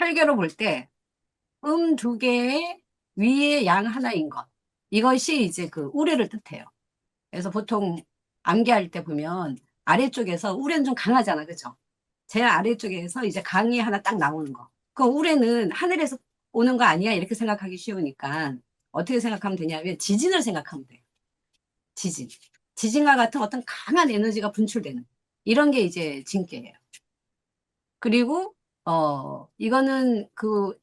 설계로 볼 때 두 개의 위에 양 하나인 것. 이것이 이제 그 우레를 뜻해요. 그래서 보통 암기할 때 보면 아래쪽에서 우레는 좀 강하잖아. 그죠? 제일 아래쪽에서 이제 강이 하나 딱 나오는 거. 그 우레는 하늘에서 오는 거 아니야? 이렇게 생각하기 쉬우니까 어떻게 생각하면 되냐면 지진을 생각하면 돼요. 지진. 지진과 같은 어떤 강한 에너지가 분출되는 이런 게 이제 진계예요. 그리고 이거는 그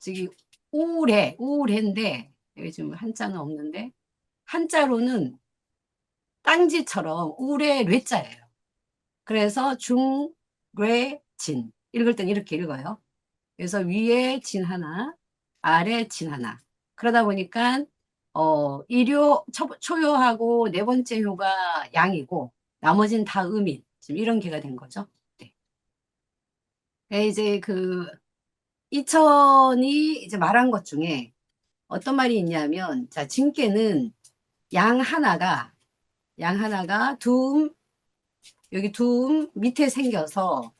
저기 우울해인데 여기 지금 한자는 없는데 한자로는 땅지처럼 우울의 뢰자예요. 그래서 중뢰진 읽을 땐 이렇게 읽어요. 그래서 위에 진 하나, 아래 진 하나. 그러다 보니까 초요하고 네 번째 효가 양이고 나머지는 다 음인. 지금 이런 개가 된 거죠. 네. 이제 그 이천이 이제 말한 것 중에 어떤 말이 있냐면, 자, 진께는 양 하나가, 여기 둠 밑에 생겨서,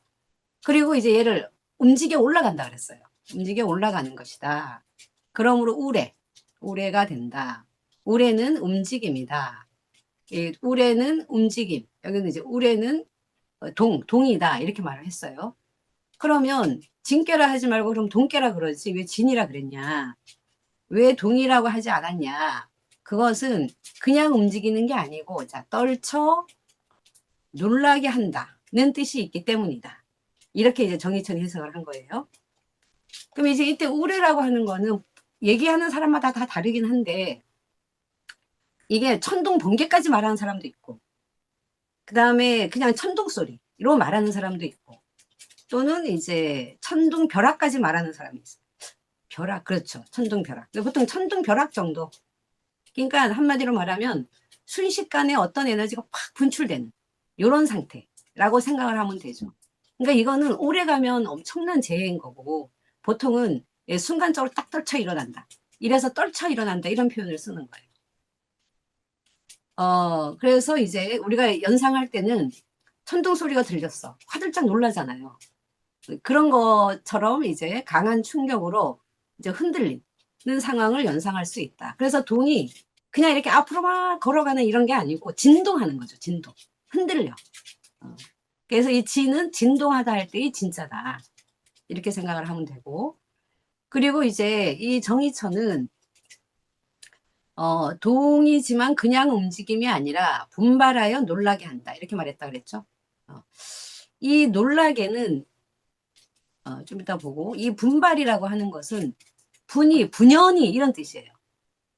그리고 이제 얘를 움직여 올라간다 그랬어요. 움직여 올라가는 것이다. 그러므로 우레가 된다. 우레는 움직임이다. 우레는 움직임. 여기는 이제 우레는 동이다. 이렇게 말을 했어요. 그러면 진깨라 하지 말고 그럼 동깨라 그러지. 왜 진이라 그랬냐? 왜 동이라고 하지 않았냐? 그것은 그냥 움직이는 게 아니고, 자, 떨쳐 놀라게 한다는 뜻이 있기 때문이다. 이렇게 이제 정희천이 해석을 한 거예요. 그럼 이제 이때 우레라고 하는 거는 얘기하는 사람마다 다 다르긴 한데, 이게 천둥 번개까지 말하는 사람도 있고, 그 다음에 그냥 천둥 소리로 말하는 사람도 있고, 또는 이제 천둥 벼락까지 말하는 사람이 있어요. 벼락, 그렇죠. 천둥 벼락. 보통 천둥 벼락 정도. 그러니까 한마디로 말하면 순식간에 어떤 에너지가 팍 분출되는 이런 상태라고 생각을 하면 되죠. 그러니까 이거는 오래 가면 엄청난 재해인 거고 보통은 순간적으로 딱 떨쳐 일어난다. 이래서 떨쳐 일어난다 이런 표현을 쓰는 거예요. 그래서 이제 우리가 연상할 때는 천둥 소리가 들렸어. 화들짝 놀라잖아요. 그런 것처럼 이제 강한 충격으로 이제 흔들리는 상황을 연상할 수 있다. 그래서 동이 그냥 이렇게 앞으로만 걸어가는 이런 게 아니고 진동하는 거죠. 진동. 흔들려. 어. 그래서 이 진은 진동하다 할 때 이 진짜다. 이렇게 생각을 하면 되고. 그리고 이제 이 정의천은 동이지만 그냥 움직임이 아니라 분발하여 놀라게 한다. 이렇게 말했다 그랬죠. 어. 이 놀라게는 좀 이따 보고 이 분발이라고 하는 것은 분연이 이런 뜻이에요.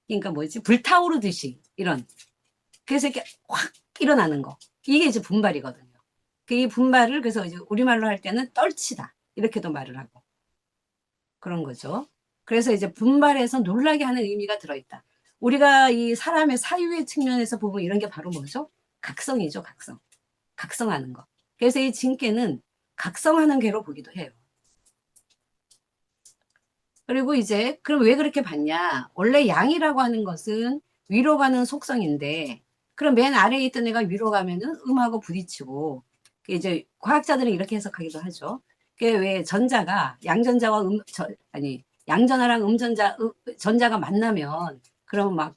그러니까 뭐지? 불타오르듯이 이런. 그래서 이렇게 확 일어나는 거. 이게 이제 분발이거든요. 이 분발을 그래서 이제 우리말로 할 때는 떨치다. 이렇게도 말을 하고. 그런 거죠. 그래서 이제 분발해서 놀라게 하는 의미가 들어있다. 우리가 이 사람의 사유의 측면에서 보면 이런 게 바로 뭐죠? 각성이죠, 각성. 각성하는 거. 그래서 이 진께는 각성하는 괴로 보기도 해요. 그리고 이제 그럼 왜 그렇게 봤냐? 원래 양이라고 하는 것은 위로 가는 속성인데 그럼 맨 아래에 있던 애가 위로 가면은 음하고 부딪히고 이제 과학자들은 이렇게 해석하기도 하죠. 그게 왜 전자가 양전자와 아니 양전하랑 전자가 만나면 그럼 막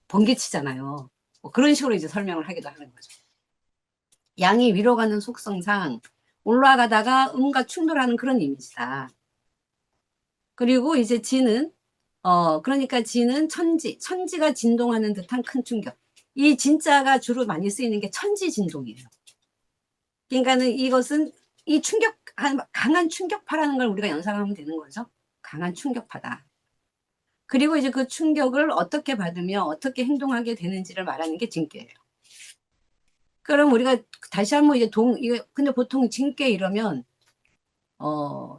번개치잖아요. 뭐 그런 식으로 이제 설명을 하기도 하는 거죠. 양이 위로 가는 속성상 올라가다가 음과 충돌하는 그런 이미지다. 그리고 이제 진은 그러니까 진은 천지가 진동하는 듯한 큰 충격. 이 진자가 주로 많이 쓰이는 게 천지 진동이에요. 그러니까는 이것은 이 강한 충격파라는 걸 우리가 연상하면 되는 거죠. 강한 충격파다. 그리고 이제 그 충격을 어떻게 받으며 어떻게 행동하게 되는지를 말하는 게 진계예요. 그럼 우리가 다시 한번 이제 근데 보통 진계 이러면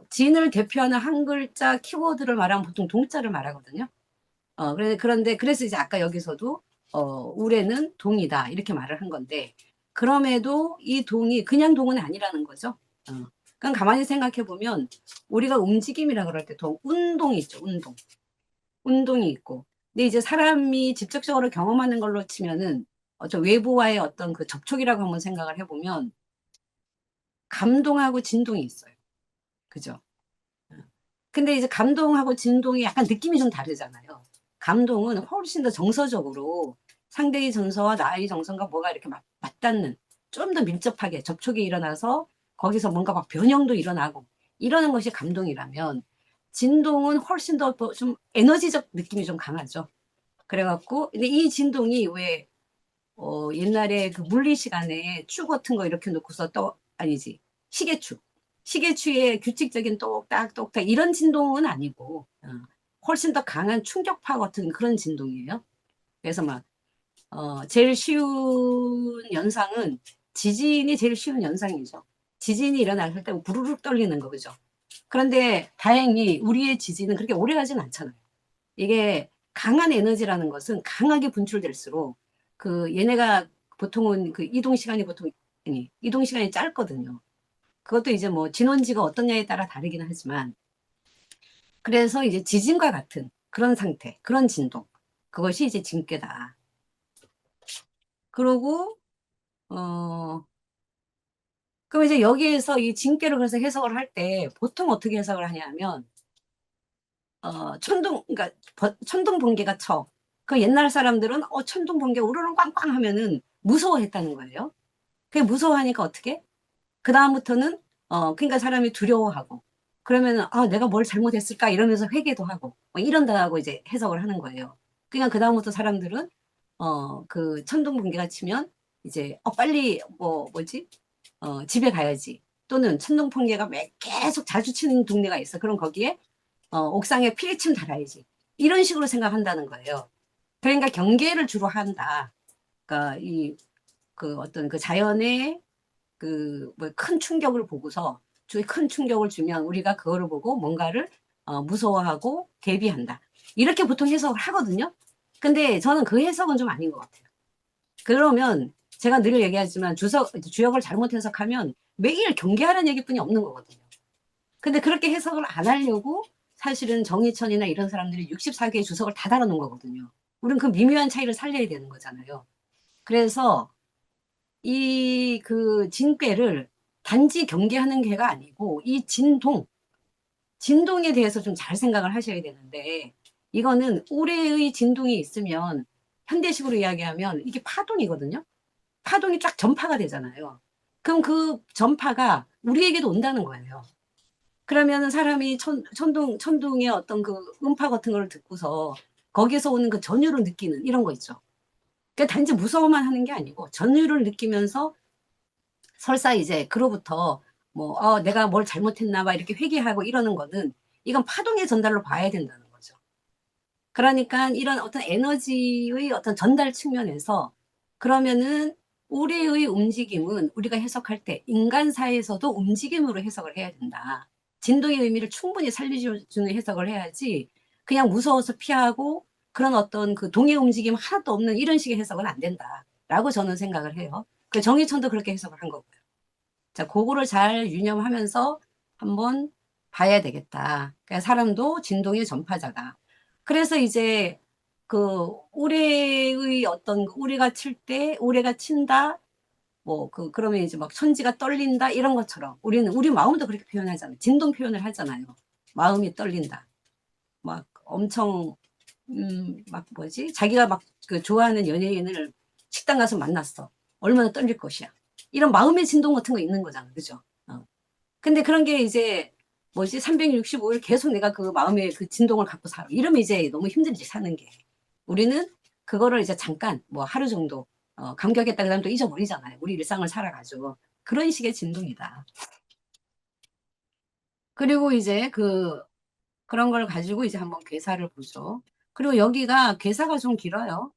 진을 대표하는 한 글자 키워드를 말하면 보통 동자를 말하거든요. 그래서 이제 아까 여기서도, 우레는 동이다. 이렇게 말을 한 건데, 그럼에도 이 동이 그냥 동은 아니라는 거죠. 그럼 가만히 생각해 보면, 우리가 움직임이라 그럴 때 운동이 있죠, 운동. 운동이 있고. 근데 이제 사람이 직접적으로 경험하는 걸로 치면은, 저 외부와의 어떤 그 접촉이라고 한번 생각을 해보면, 감동하고 진동이 있어요. 그죠? 근데 이제 감동하고 진동이 약간 느낌이 좀 다르잖아요. 감동은 훨씬 더 정서적으로 상대의 정서와 나의 정서가 뭐가 이렇게 맞닿는, 좀 더 밀접하게 접촉이 일어나서 거기서 뭔가 막 변형도 일어나고 이러는 것이 감동이라면, 진동은 훨씬 더 좀 에너지적 느낌이 좀 강하죠. 그래갖고 근데 이 진동이 왜 옛날에 그 물리 시간에 추 같은 거 이렇게 놓고서 아니지, 시계추. 시계추의 규칙적인 똑딱 똑딱 이런 진동은 아니고, 훨씬 더 강한 충격파 같은 그런 진동이에요. 그래서 막, 제일 쉬운 연상은 지진이 제일 쉬운 연상이죠. 지진이 일어났을 때 부르륵 떨리는 거, 그죠? 그런데 다행히 우리의 지진은 그렇게 오래 가진 않잖아요. 이게 강한 에너지라는 것은 강하게 분출될수록 그 얘네가 보통은 그 이동 시간이 보통 아니, 이동 시간이 짧거든요. 그것도 이제 뭐 진원지가 어떠냐에 따라 다르긴 하지만, 그래서 이제 지진과 같은 그런 상태, 그런 진동, 그것이 이제 진괴다. 그러고 그럼 이제 여기에서 이 진괴를 그래서 해석을 할 때 보통 어떻게 해석을 하냐면, 그러니까 천둥 번개가 쳐. 그 옛날 사람들은 천둥 번개 우르릉 꽝꽝 하면은 무서워했다는 거예요. 그게 무서워하니까 어떻게? 그 다음부터는 그러니까 사람이 두려워하고, 그러면은 내가 뭘 잘못했을까 이러면서 회개도 하고 뭐 이런다고 이제 해석을 하는 거예요. 그러니까 그 다음부터 사람들은 그 천둥 번개가 치면 이제 빨리 뭐지 집에 가야지, 또는 천둥 번개가 계속 자주 치는 동네가 있어. 그럼 거기에 옥상에 피리침 달아야지. 이런 식으로 생각한다는 거예요. 그러니까 경계를 주로 한다. 그러니까 그 어떤 그 자연의 그 뭐 큰 충격을 보고서, 주에 큰 충격을 주면 우리가 그거를 보고 뭔가를 무서워하고 대비한다. 이렇게 보통 해석을 하거든요. 근데 저는 그 해석은 좀 아닌 것 같아요. 그러면 제가 늘 얘기하지만 주역을 잘못 해석하면 매일 경계하라는 얘기뿐이 없는 거거든요. 근데 그렇게 해석을 안 하려고 사실은 정의천이나 이런 사람들이 64개의 주석을 다 달아놓은 거거든요. 우린 그 미묘한 차이를 살려야 되는 거잖아요. 그래서 이 그 진괴를 단지 경계하는 괴가 아니고, 이 진동에 대해서 좀 잘 생각을 하셔야 되는데, 이거는 올해의 진동이 있으면 현대식으로 이야기하면 이게 파동이거든요. 파동이 쫙 전파가 되잖아요. 그럼 그 전파가 우리에게도 온다는 거예요. 그러면 사람이 천둥의 어떤 그 음파 같은 걸 듣고서 거기서 오는 그 전율을 느끼는 이런 거 있죠. 그러니까 단지 무서워만 하는 게 아니고 전율을 느끼면서 설사 이제 그로부터 내가 뭘 잘못했나 봐 이렇게 회개하고 이러는 거는, 이건 파동의 전달로 봐야 된다는 거죠. 그러니까 이런 어떤 에너지의 어떤 전달 측면에서, 그러면은 우리의 움직임은 우리가 해석할 때 인간사에서도 움직임으로 해석을 해야 된다. 진동의 의미를 충분히 살려주는 해석을 해야지, 그냥 무서워서 피하고 그런 어떤 그 동의 움직임 하나도 없는 이런 식의 해석은 안 된다라고 저는 생각을 해요. 그 정의천도 그렇게 해석을 한 거고요. 자, 그거를 잘 유념하면서 한번 봐야 되겠다. 그러니까 사람도 진동의 전파자다. 그래서 이제 그 우레의 어떤 우레가 칠 때 우레가 친다, 그러면 이제 막 천지가 떨린다 이런 것처럼 우리는 우리 마음도 그렇게 표현하잖아요. 진동 표현을 하잖아요. 마음이 떨린다. 막 엄청 막 뭐지? 자기가 막 그 좋아하는 연예인을 식당 가서 만났어. 얼마나 떨릴 것이야. 이런 마음의 진동 같은 거 있는 거잖아. 그죠? 근데 그런 게 이제 뭐지? 365일 계속 내가 그 마음의 그 진동을 갖고 살아. 이러면 이제 너무 힘들지, 사는 게. 우리는 그거를 이제 잠깐 뭐 하루 정도 감격했다 그다음 또 잊어버리잖아요. 우리 일상을 살아가지고. 그런 식의 진동이다. 그리고 이제 그런 걸 가지고 이제 한번 괴사를 보죠. 그리고 여기가 괴사가 좀 길어요.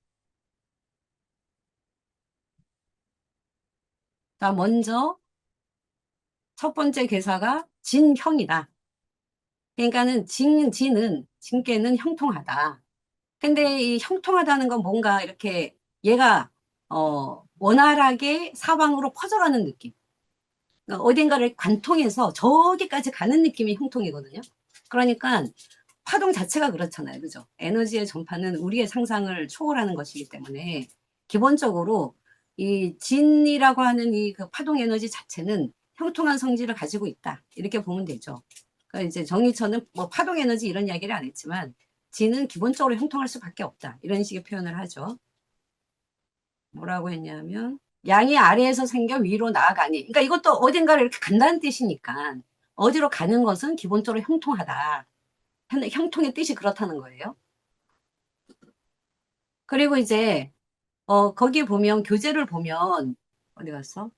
자, 먼저 첫 번째 괴사가 진형이다. 그러니까는 진께는 형통하다. 근데 이 형통하다는 건 뭔가 이렇게 얘가 원활하게 사방으로 퍼져가는 느낌. 그러니까 어딘가를 관통해서 저기까지 가는 느낌이 형통이거든요. 그러니까 파동 자체가 그렇잖아요. 그죠? 에너지의 전파는 우리의 상상을 초월하는 것이기 때문에 기본적으로 이 진이라고 하는 이 그 파동 에너지 자체는 형통한 성질을 가지고 있다. 이렇게 보면 되죠. 그러니까 이제 정의천은 뭐 파동 에너지 이런 이야기를 안 했지만 지는 기본적으로 형통할 수밖에 없다. 이런 식의 표현을 하죠. 뭐라고 했냐면 양이 아래에서 생겨 위로 나아가니. 그러니까 이것도 어딘가를 이렇게 간다는 뜻이니까 어디로 가는 것은 기본적으로 형통하다. 형통의 뜻이 그렇다는 거예요. 그리고 이제 거기에 보면 교재를 보면 어디 갔어?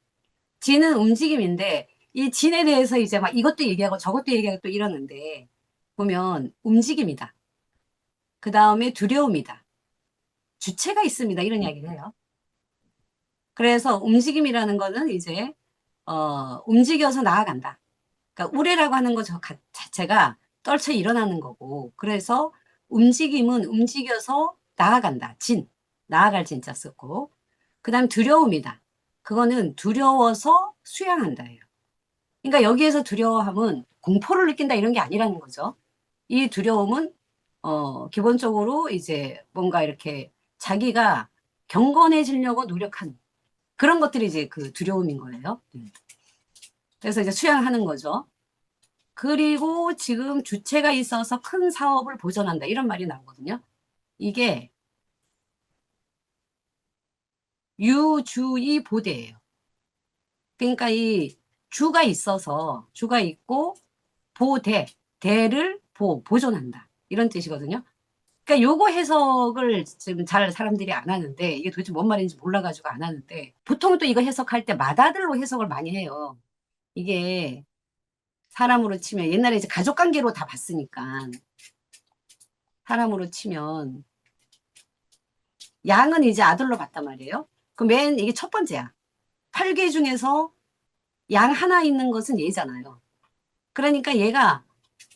진은 움직임인데 이 진에 대해서 이제 막 이것도 얘기하고 저것도 얘기하고 또 이러는데 보면 움직임이다. 그 다음에 두려움이다. 주체가 있습니다. 이런 이야기를 해요. 그래서 움직임이라는 거는 이제 움직여서 나아간다. 그러니까 우레라고 하는 것 자체가 떨쳐 일어나는 거고 그래서 움직임은 움직여서 나아간다. 진, 나아갈 진짜 썼고 그 다음 두려움이다. 그거는 두려워서 수양한다예요. 그러니까 여기에서 두려워함은 공포를 느낀다 이런 게 아니라는 거죠. 이 두려움은 기본적으로 이제 뭔가 이렇게 자기가 경건해지려고 노력하는 그런 것들이 이제 그 두려움인 거예요. 그래서 이제 수양하는 거죠. 그리고 지금 주체가 있어서 큰 사업을 보전한다 이런 말이 나오거든요. 이게 유주의 보대예요. 그러니까 이 주가 있어서 주가 있고 보대 대를 보존한다 이런 뜻이거든요. 그러니까 요거 해석을 지금 잘 사람들이 안 하는데 이게 도대체 뭔 말인지 몰라가지고 안 하는데 보통 또 이거 해석할 때 마다들로 해석을 많이 해요. 이게 사람으로 치면 옛날에 이제 가족 관계로 다 봤으니까 사람으로 치면 양은 이제 아들로 봤단 말이에요. 그 맨 이게 첫 번째야. 8개 중에서 양 하나 있는 것은 얘잖아요. 그러니까 얘가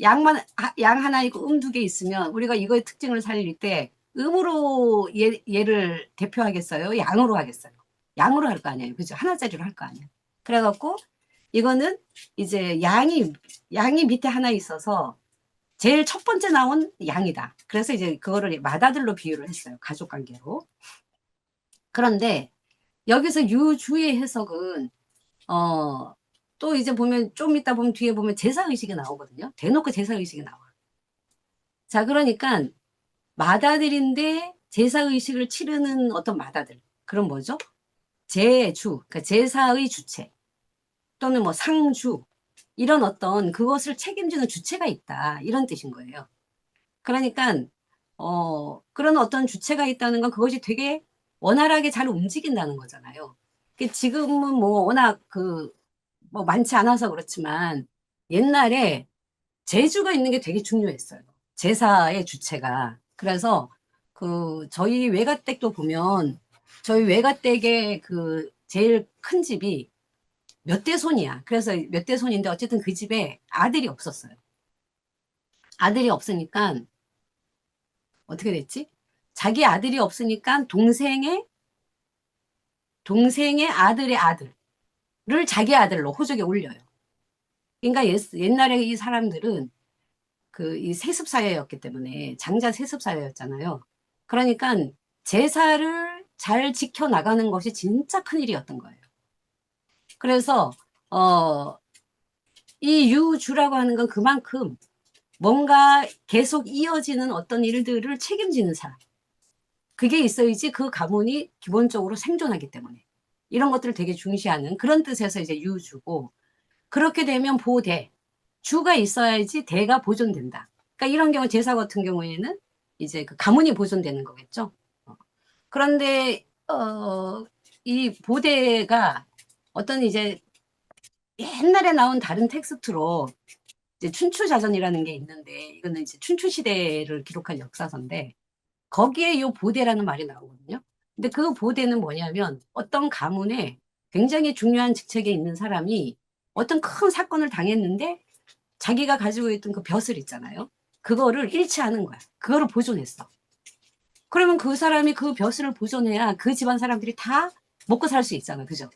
양 하나 있고 두 개 있으면 우리가 이거의 특징을 살릴 때 음으로 얘를 대표하겠어요? 양으로 하겠어요? 양으로 할 거 아니에요. 그죠? 하나짜리로 할 거 아니에요. 그래갖고 이거는 이제 양이 밑에 하나 있어서 제일 첫 번째 나온 양이다. 그래서 이제 그거를 맏아들로 비유를 했어요. 가족 관계로. 그런데 여기서 유주의 해석은 또 이제 보면 좀 이따 보면 뒤에 보면 제사의식이 나오거든요. 대놓고 제사의식이 나와. 자, 그러니까 맏아들인데 제사의식을 치르는 어떤 맏아들. 그럼 뭐죠? 제주, 그러니까 제사의 주체 또는 뭐 상주 이런 어떤 그것을 책임지는 주체가 있다. 이런 뜻인 거예요. 그러니까 그런 어떤 주체가 있다는 건 그것이 되게 원활하게 잘 움직인다는 거잖아요. 지금은 뭐 워낙 뭐 많지 않아서 그렇지만 옛날에 제주가 있는 게 되게 중요했어요. 제사의 주체가. 그래서 저희 외가댁도 보면 저희 외가댁의 제일 큰 집이 몇 대 손이야. 그래서 몇 대 손인데 어쨌든 그 집에 아들이 없었어요. 아들이 없으니까 어떻게 됐지? 자기 아들이 없으니까 동생의 아들의 아들을 자기 아들로 호적에 올려요. 그러니까 옛날에 이 사람들은 이 세습사회였기 때문에 장자 세습사회였잖아요. 그러니까 제사를 잘 지켜나가는 것이 진짜 큰일이었던 거예요. 그래서 이 유주라고 하는 건 그만큼 뭔가 계속 이어지는 어떤 일들을 책임지는 사람. 그게 있어야지 그 가문이 기본적으로 생존하기 때문에. 이런 것들을 되게 중시하는 그런 뜻에서 이제 유주고 그렇게 되면 보대. 주가 있어야지 대가 보존된다. 그러니까 이런 경우 제사 같은 경우에는 이제 그 가문이 보존되는 거겠죠. 그런데 이 보대가 어떤 이제 옛날에 나온 다른 텍스트로 이제 춘추자전이라는 게 있는데 이거는 이제 춘추 시대를 기록한 역사서인데 거기에 요 보대라는 말이 나오거든요. 근데 그 보대는 뭐냐면 어떤 가문에 굉장히 중요한 직책에 있는 사람이 어떤 큰 사건을 당했는데 자기가 가지고 있던 그 벼슬 있잖아요. 그거를 일치하는 거야. 그거를 보존했어. 그러면 그 사람이 그 벼슬을 보존해야 그 집안 사람들이 다 먹고 살 수 있잖아. 그죠?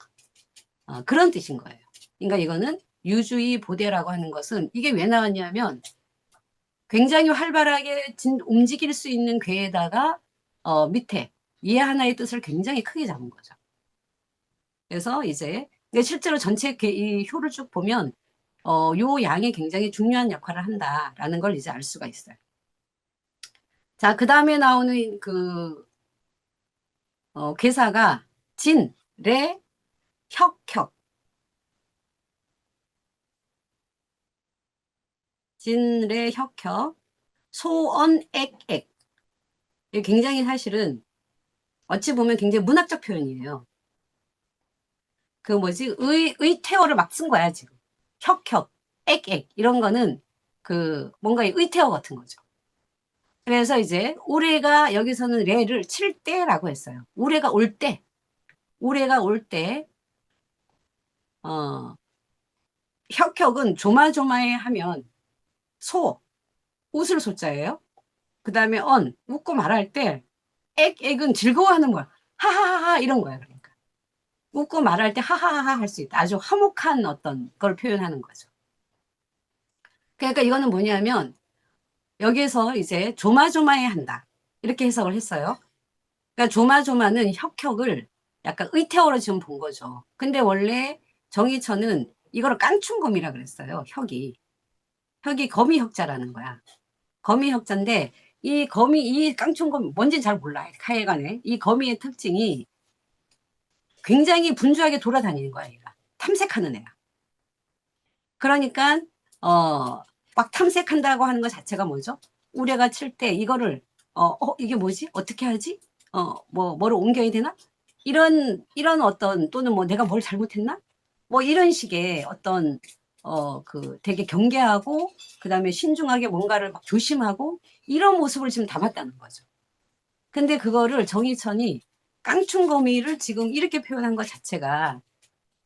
그런 뜻인 거예요. 그러니까 이거는 유주의 보대라고 하는 것은 이게 왜 나왔냐면 굉장히 활발하게 움직일 수 있는 괴에다가 밑에 이 하나의 뜻을 굉장히 크게 잡은 거죠. 그래서 이제 실제로 전체 이 효를 쭉 보면 요 양이 굉장히 중요한 역할을 한다라는 걸 이제 알 수가 있어요. 자, 그 다음에 나오는 괴사가 진, 레, 혁, 혁. 진, 레, 혁, 혁. 소언, 액, 액. 이게 굉장히 사실은 어찌 보면 굉장히 문학적 표현이에요. 그 뭐지? 의태어를 막 쓴 거야, 지금. 혁, 혁, 액, 액. 이런 거는 뭔가 의태어 같은 거죠. 그래서 이제 우레가 여기서는 레를 칠 때라고 했어요. 우레가 올 때, 우레가 올 때, 어, 혁혁은 조마조마해 하면 소, 웃을 소자예요. 그 다음에 웃고 말할 때, 액은 즐거워하는 거야. 하하하하 이런 거야. 그러니까 웃고 말할 때 하하하하 할 수 있다. 아주 화목한 어떤 걸 표현하는 거죠. 그러니까 이거는 뭐냐면 여기에서 이제 조마조마해 한다. 이렇게 해석을 했어요. 그러니까 조마조마는 혁혁을 약간 의태어로 지금 본 거죠. 근데 원래 정의천은 이거를 깡충검이라 그랬어요. 혁이 거미 혁자라는 거야. 거미 혁자인데 이 깡충검 뭔지 잘 몰라. 하여간에 이 거미의 특징이 굉장히 분주하게 돌아다니는 거야. 얘가 탐색하는 애야. 그러니까 막 탐색한다고 하는 것 자체가 뭐죠? 우레가 칠 때 이거를 이게 뭐지? 어떻게 하지? 뭐를 옮겨야 되나? 이런 어떤 또는 뭐 내가 뭘 잘못했나? 뭐 이런 식의 어떤 되게 경계하고 그다음에 신중하게 뭔가를 막 조심하고 이런 모습을 지금 담았다는 거죠. 근데 그거를 정희천이 깡충거미를 지금 이렇게 표현한 것 자체가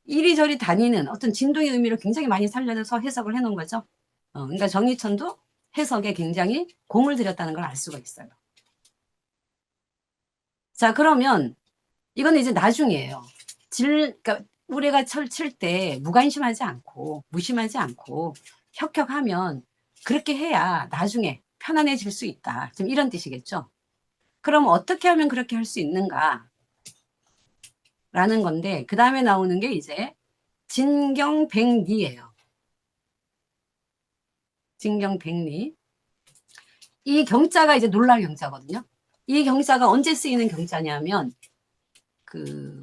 이리저리 다니는 어떤 진동의 의미를 굉장히 많이 살려서 해석을 해놓은 거죠. 그러니까 정희천도 해석에 굉장히 공을 들였다는 걸 알 수가 있어요. 자, 그러면 이거는 이제 나중이에요. 그러니까 우리가 칠 때 무관심하지 않고 무심하지 않고 혁혁하면 그렇게 해야 나중에 편안해질 수 있다. 좀 이런 뜻이겠죠. 그럼 어떻게 하면 그렇게 할 수 있는가? 라는 건데 그 다음에 나오는 게 이제 진경백리예요. 진경백리. 이 경자가 이제 놀랄 경자거든요. 이 경자가 언제 쓰이는 경자냐면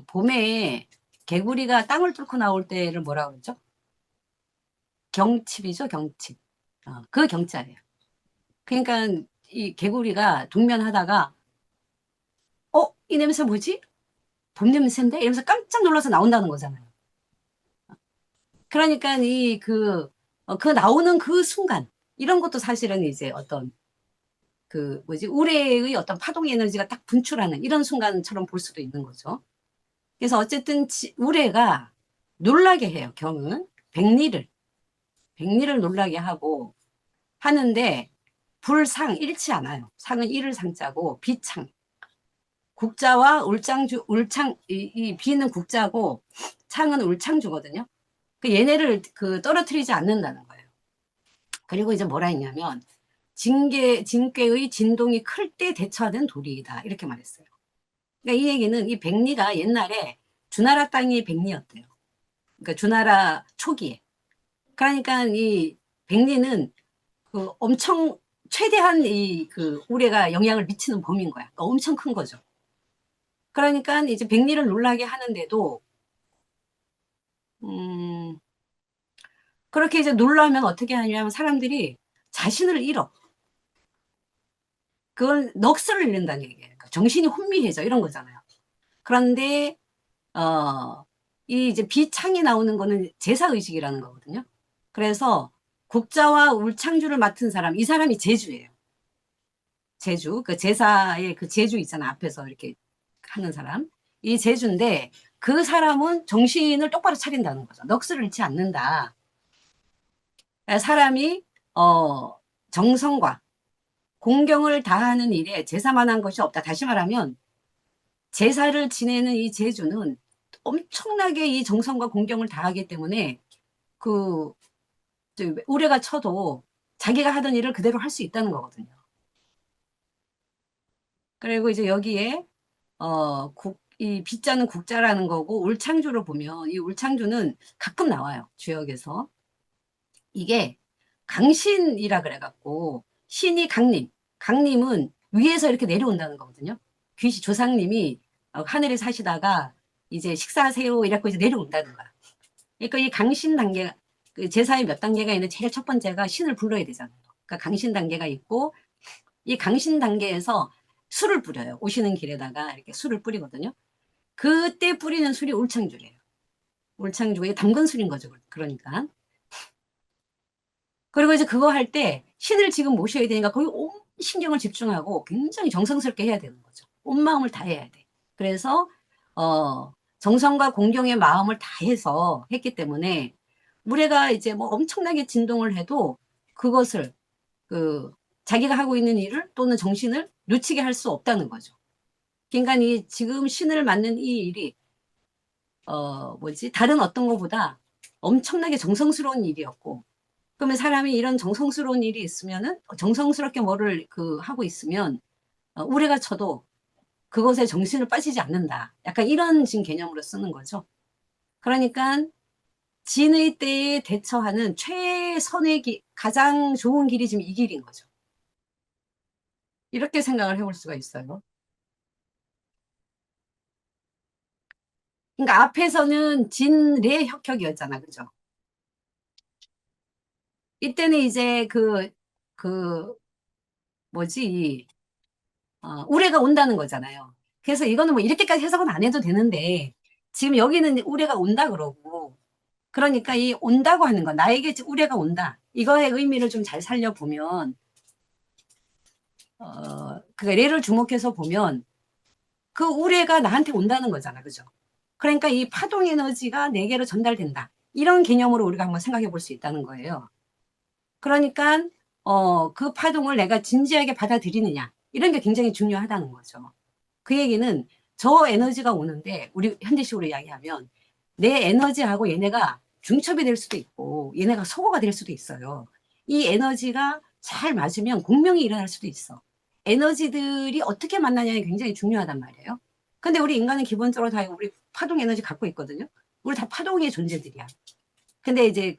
봄에 개구리가 땅을 뚫고 나올 때를 뭐라 그러죠? 경칩이죠, 경칩. 그 경자예요. 그러니까 이 개구리가 동면하다가 이 냄새 뭐지? 봄 냄새인데? 이러면서 깜짝 놀라서 나온다는 거잖아요. 그러니까 그 나오는 그 순간 이런 것도 사실은 이제 어떤 우레의 어떤 파동 에너지가 딱 분출하는 이런 순간처럼 볼 수도 있는 거죠. 그래서 어쨌든 우레가 놀라게 해요. 경은 백리를 놀라게 하고 하는데 불상 잃지 않아요. 상은 잃을 상자고 비창 국자와 이 비는 국자고 창은 울창주거든요. 얘네를 떨어뜨리지 않는다는 거예요. 그리고 이제 뭐라 했냐면 진괴의 진동이 클 때 대처하는 도리이다 이렇게 말했어요. 그러니까 이 얘기는 이 백리가 옛날에 주나라 땅이 백리였대요. 그러니까 주나라 초기에. 그러니까 이 백리는 엄청 최대한 우레가 영향을 미치는 범위인 거야. 그러니까 엄청 큰 거죠. 그러니까 이제 백리를 놀라게 하는데도 음, 그렇게 이제 놀라면 어떻게 하냐면 사람들이 자신을 잃어. 그건 넋을 잃는다는 얘기예요. 그러니까 정신이 혼미해져 이런 거잖아요. 그런데 이 이제 비창이 나오는 거는 제사의식이라는 거거든요. 그래서 국자와 울창주를 맡은 사람, 이 사람이 제주예요. 제주, 그 제사의 그 제주 있잖아. 앞에서 이렇게 하는 사람. 이 제주인데 그 사람은 정신을 똑바로 차린다는 거죠. 넋을 잃지 않는다. 사람이 정성과 공경을 다하는 일에 제사만한 것이 없다. 다시 말하면 제사를 지내는 이 제주는 엄청나게 이 정성과 공경을 다하기 때문에 우레가 쳐도 자기가 하던 일을 그대로 할 수 있다는 거거든요. 그리고 이제 여기에 이 빗자는 국자라는 거고 울창주를 보면 이 울창주는 가끔 나와요. 주역에서. 이게 강신이라 그래갖고 신이 강님은 위에서 이렇게 내려온다는 거거든요. 귀신 조상님이 하늘에 사시다가 이제 식사하세요 이래갖고 이제 내려온다는 거야. 그러니까 이 강신 단계, 그 제사의 몇 단계가 있는데 제일 첫 번째가 신을 불러야 되잖아요. 그러니까 강신 단계가 있고 이 강신 단계에서 술을 뿌려요. 오시는 길에다가 이렇게 술을 뿌리거든요. 그때 뿌리는 술이 올창주래요. 올창주가 이게 담근 술인 거죠. 그러니까. 그리고 이제 그거 할 때 신을 지금 모셔야 되니까 거기 온 신경을 집중하고 굉장히 정성스럽게 해야 되는 거죠. 온 마음을 다해야 돼. 그래서 정성과 공경의 마음을 다해서 했기 때문에 무례가 이제 뭐 엄청나게 진동을 해도 그것을 그 자기가 하고 있는 일을 또는 정신을 놓치게 할 수 없다는 거죠. 그러니까 이 지금 신을 맡는 이 일이 다른 어떤 것보다 엄청나게 정성스러운 일이었고, 그러면 사람이 이런 정성스러운 일이 있으면은 정성스럽게 뭐를 하고 있으면 우레가 쳐도 그것에 정신을 빠지지 않는다. 약간 이런 지금 개념으로 쓰는 거죠. 그러니까 진의 때에 대처하는 최선의 가장 좋은 길이 지금 이 길인 거죠. 이렇게 생각을 해볼 수가 있어요. 그러니까 앞에서는 진례 혁혁이었잖아, 그죠? 이때는 이제 그 뭐지 우레가 온다는 거잖아요. 그래서 이거는 뭐 이렇게까지 해석은 안 해도 되는데 지금 여기는 우레가 온다 그러고 그러니까 이 온다고 하는 거 나에게 우레가 온다 이거의 의미를 좀 잘 살려보면 그 예를 주목해서 보면 그 우레가 나한테 온다는 거잖아, 그죠? 그러니까 이 파동 에너지가 내게로 전달된다 이런 개념으로 우리가 한번 생각해 볼 수 있다는 거예요. 그러니까 그 파동을 내가 진지하게 받아들이느냐 이런 게 굉장히 중요하다는 거죠. 그 얘기는 저 에너지가 오는데 우리 현대식으로 이야기하면 내 에너지하고 얘네가 중첩이 될 수도 있고 얘네가 소거가 될 수도 있어요. 이 에너지가 잘 맞으면 공명이 일어날 수도 있어. 에너지들이 어떻게 만나냐가 굉장히 중요하단 말이에요. 근데 우리 인간은 기본적으로 다 우리 파동 에너지 갖고 있거든요. 우리 다 파동의 존재들이야. 근데 이제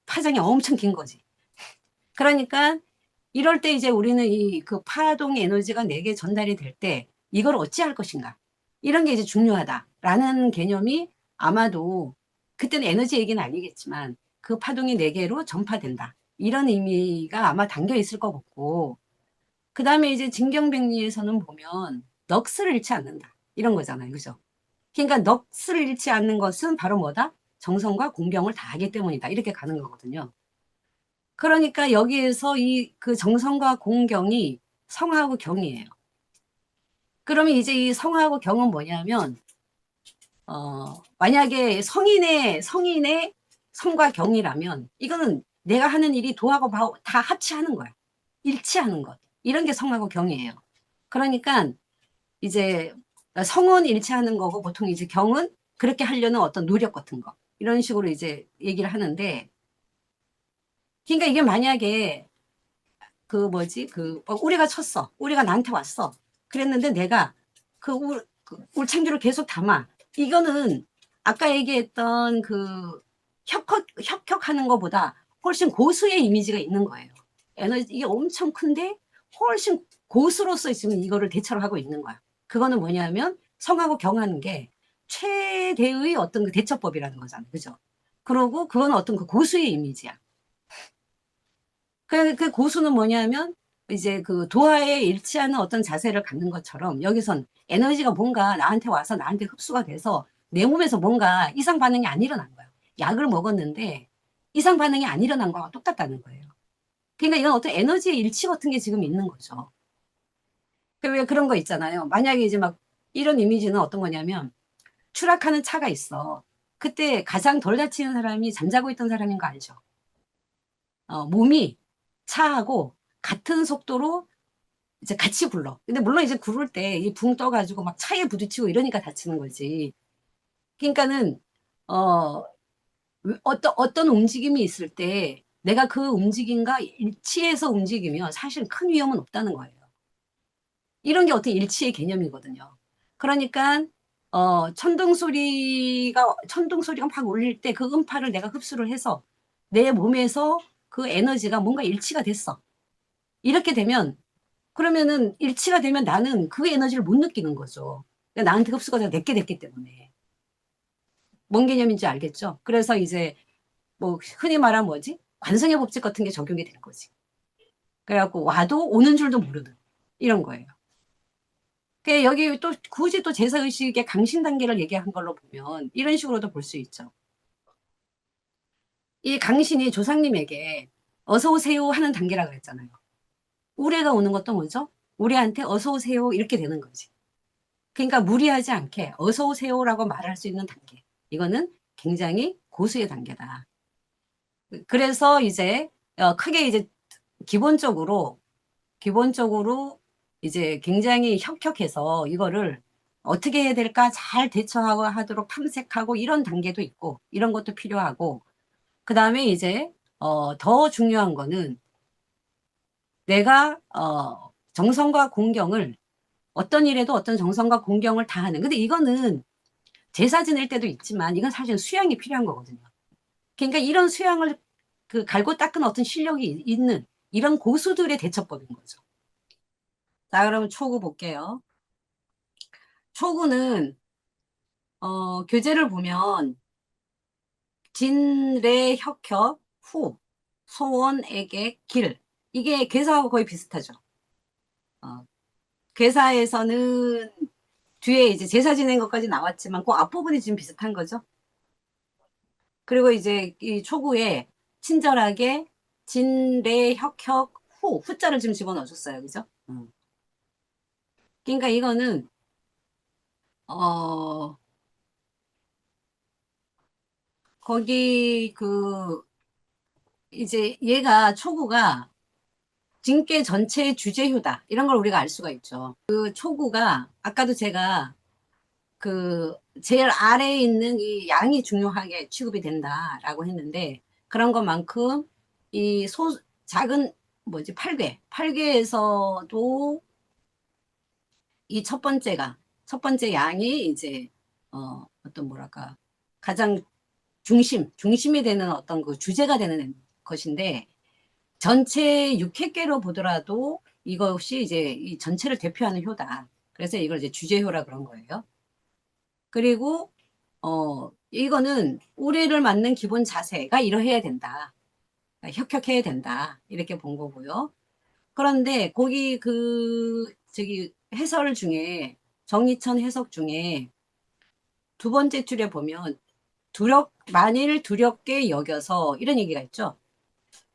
파장이 엄청 긴 거지. 그러니까 이럴 때 이제 우리는 그 파동의 에너지가 내게 전달이 될 때 이걸 어찌할 것인가. 이런 게 이제 중요하다라는 개념이 아마도 그때는 에너지 얘기는 아니겠지만 그 파동이 내게로 전파된다. 이런 의미가 아마 담겨 있을 것 같고 그 다음에 이제 진경백리에서는 보면 넋을 잃지 않는다. 이런 거잖아요. 그죠? 그러니까 넋을 잃지 않는 것은 바로 뭐다? 정성과 공경을 다하기 때문이다. 이렇게 가는 거거든요. 그러니까 여기에서 그 정성과 공경이 성하고 경이에요. 그러면 이제 이 성하고 경은 뭐냐면, 만약에 성인의 성과 경이라면, 이거는 내가 하는 일이 도하고 바하고 다 합치하는 거야. 일치하는 것. 이런 게 성하고 경이에요. 그러니까 이제 성은 일치하는 거고, 보통 이제 경은 그렇게 하려는 어떤 노력 같은 거. 이런 식으로 이제 얘기를 하는데, 그러니까 이게 만약에 우리가 쳤어. 우리가 나한테 왔어. 그랬는데 내가 울창주를 계속 담아. 이거는 아까 얘기했던 혁혁 하는 것보다 훨씬 고수의 이미지가 있는 거예요. 이게 엄청 큰데 훨씬 고수로서 지금 이거를 대처를 하고 있는 거야. 그거는 뭐냐면 성하고 경하는 게 최대의 어떤 그 대처법이라는 거잖아. 그죠? 그러고 그건 어떤 그 고수의 이미지야. 그 고수는 뭐냐면 이제 그 도하에 일치하는 어떤 자세를 갖는 것처럼 여기선 에너지가 뭔가 나한테 와서 나한테 흡수가 돼서 내 몸에서 뭔가 이상 반응이 안 일어난 거야. 약을 먹었는데 이상 반응이 안 일어난 거와 똑같다는 거예요. 그러니까 이건 어떤 에너지의 일치 같은 게 지금 있는 거죠. 왜 그런 거 있잖아요. 만약에 이제 막 이런 이미지는 어떤 거냐면 추락하는 차가 있어. 그때 가장 덜 다치는 사람이 잠자고 있던 사람인 거 알죠? 몸이 차하고 같은 속도로 이제 같이 굴러. 근데 물론 이제 구를 때 이 붕 떠가지고 막 차에 부딪히고 이러니까 다치는 거지. 그러니까는 어 어떤 움직임이 있을 때 내가 그 움직임과 일치해서 움직이면 사실 큰 위험은 없다는 거예요. 이런 게 어떤 일치의 개념이거든요. 그러니까 천둥 소리가 막 울릴 때 그 음파를 내가 흡수를 해서 내 몸에서 그 에너지가 뭔가 일치가 됐어. 이렇게 되면 그러면은 일치가 되면 나는 그 에너지를 못 느끼는 거죠. 그러니까 나한테 흡수가 내게 됐기 때문에. 뭔 개념인지 알겠죠? 그래서 이제 뭐 흔히 말하면 뭐지? 관성의 법칙 같은 게 적용이 되는 거지. 그래갖고 와도 오는 줄도 모르는 이런 거예요. 그 여기 또 굳이 또 제사의식의 강신 단계를 얘기한 걸로 보면 이런 식으로도 볼 수 있죠. 이 강신이 조상님에게 어서 오세요 하는 단계라 그랬잖아요. 우레가 오는 것도 뭐죠? 우리한테 어서 오세요 이렇게 되는 거지. 그러니까 무리하지 않게 어서 오세요라고 말할 수 있는 단계. 이거는 굉장히 고수의 단계다. 그래서 이제 크게 이제 기본적으로 이제 굉장히 혁혁해서 이거를 어떻게 해야 될까 잘 대처하고 하도록 탐색하고 이런 단계도 있고 이런 것도 필요하고 그 다음에 이제 더 중요한 거는 내가 정성과 공경을 어떤 일에도 어떤 정성과 공경을 다하는 근데 이거는 제사 지낼 때도 있지만 이건 사실 수양이 필요한 거거든요. 그러니까 이런 수양을 그 갈고 닦은 어떤 실력이 있는 이런 고수들의 대처법인 거죠. 자, 그러면 초구 볼게요. 초구는 교재를 보면 진례 혁혁 후 소원에게 길 이게 괴사하고 거의 비슷하죠. 어, 괴사에서는 뒤에 이제 제사 지낸 것까지 나왔지만 그 앞부분이 지금 비슷한 거죠. 그리고 이제 이 초구에 친절하게 진례 혁혁 후 후자를 지금 집어넣어줬어요. 그죠? 그러니까 이거는 어 거기 그 이제 얘가 초구가 징계 전체의 주제효다. 이런 걸 우리가 알 수가 있죠. 그 초구가 아까도 제가 그 제일 아래에 있는 이 양이 중요하게 취급이 된다라고 했는데 그런 것만큼 이 작은 뭐지 팔괘에서도 이 첫 번째 양이 이제 어떤 뭐랄까 가장 중심이 되는 어떤 그 주제가 되는 것인데 전체 6회계로 보더라도 이것이 이제 이 전체를 대표하는 효다. 그래서 이걸 이제 주제효라 그런 거예요. 그리고 이거는 우레를 맞는 기본 자세가 이러해야 된다. 혁혁해야 된다. 이렇게 본 거고요. 그런데 거기 저기 해설 중에 정리천 해석 중에 두 번째 줄에 보면 만일 두렵게 여겨서 이런 얘기가 있죠.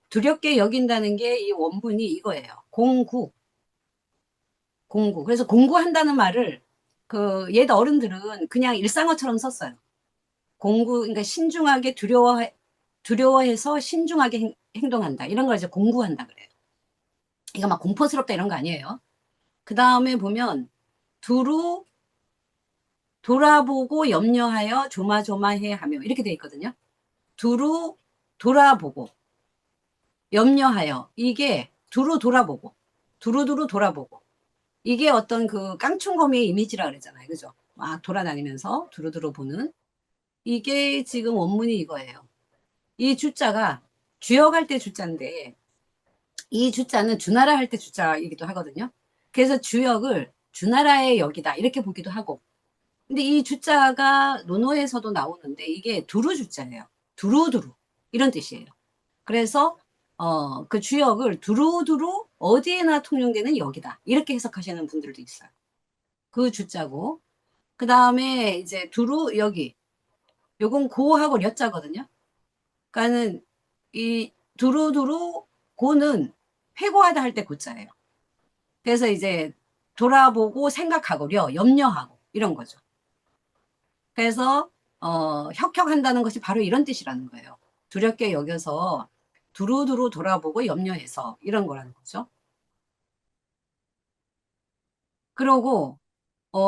두렵게 여긴다는 게 이 원문이 이거예요. 공구. 그래서 공구한다는 말을 옛 어른들은 그냥 일상어처럼 썼어요. 그러니까 신중하게 두려워해서 신중하게 행동한다. 이런 걸 이제 공구한다 그래요. 이거 막 공포스럽다 이런 거 아니에요. 그 다음에 보면 두루 돌아보고 염려하여 조마조마해 하며 이렇게 돼 있거든요. 두루 돌아보고 염려하여 이게 두루두루 돌아보고 이게 어떤 그 깡충거미의 이미지라 그랬잖아요. 그죠? 막 돌아다니면서 두루두루 보는 이게 지금 원문이 이거예요. 이 주자가 주역할 때 주자인데 이 주자는 주나라 할 때 주자이기도 하거든요. 그래서 주역을 주나라의 역이다 이렇게 보기도 하고 근데 이 주자가 논어에서도 나오는데 이게 두루 주자예요. 두루두루 이런 뜻이에요. 그래서 그 주역을 두루두루 어디에나 통용되는 역이다 이렇게 해석하시는 분들도 있어요. 그 주자고 그 다음에 이제 두루 여기 요건 고하고 려자거든요. 그러니까는 이 두루두루 고는 회고하다 할 때 고자예요. 그래서 이제 돌아보고 생각하고 염려하고 이런 거죠. 그래서 혁혁한다는 것이 바로 이런 뜻이라는 거예요. 두렵게 여겨서 두루두루 돌아보고 염려해서 이런 거라는 거죠. 그러고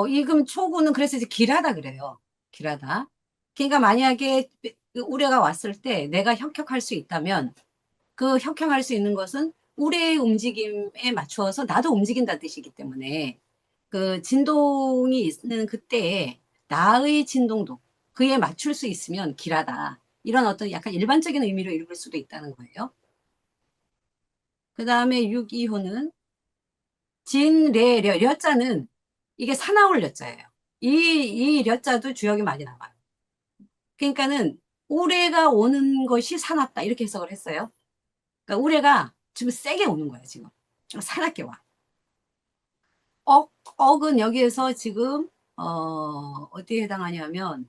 이금 초구는 그래서 이제 길하다 그래요. 길하다. 그러니까 만약에 우레가 왔을 때 내가 혁혁할 수 있다면 그 혁혁할 수 있는 것은 우레의 움직임에 맞추어서 나도 움직인다는 뜻이기 때문에 그 진동이 있는 그때에 나의 진동도 그에 맞출 수 있으면 길하다. 이런 어떤 약간 일반적인 의미로 읽을 수도 있다는 거예요. 그 다음에 625는 진레려, 려자는 이게 사나울 려자예요. 이 려자도 주역이 많이 나와요. 그러니까는 우레가 오는 것이 사납다 이렇게 해석을 했어요. 그러니까 우레가 지금 세게 오는 거야 지금. 좀 사납게 와. 억은 여기에서 지금 어디에 해당하냐면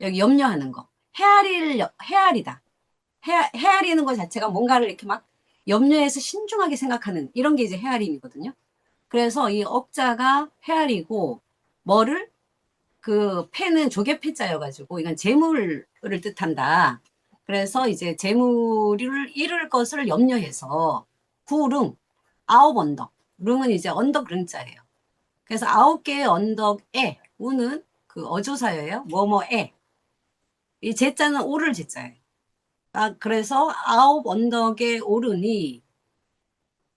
여기 염려하는 거. 헤아리다. 헤아리는 것 자체가 뭔가를 이렇게 막 염려해서 신중하게 생각하는 이런 게 이제 헤아림이거든요. 그래서 이 억자가 헤아리고 뭐를 그 패는 조개 패자여가지고 이건 재물을 뜻한다. 그래서 이제 재물을 잃을 것을 염려해서 구릉 아홉 언덕 릉은 이제 언덕 릉자예요. 그래서 9개의 언덕에 우는 그 어조사예요. 뭐뭐에 이 제자는 오를 제자예요. 아 그래서 아홉 언덕에 오르니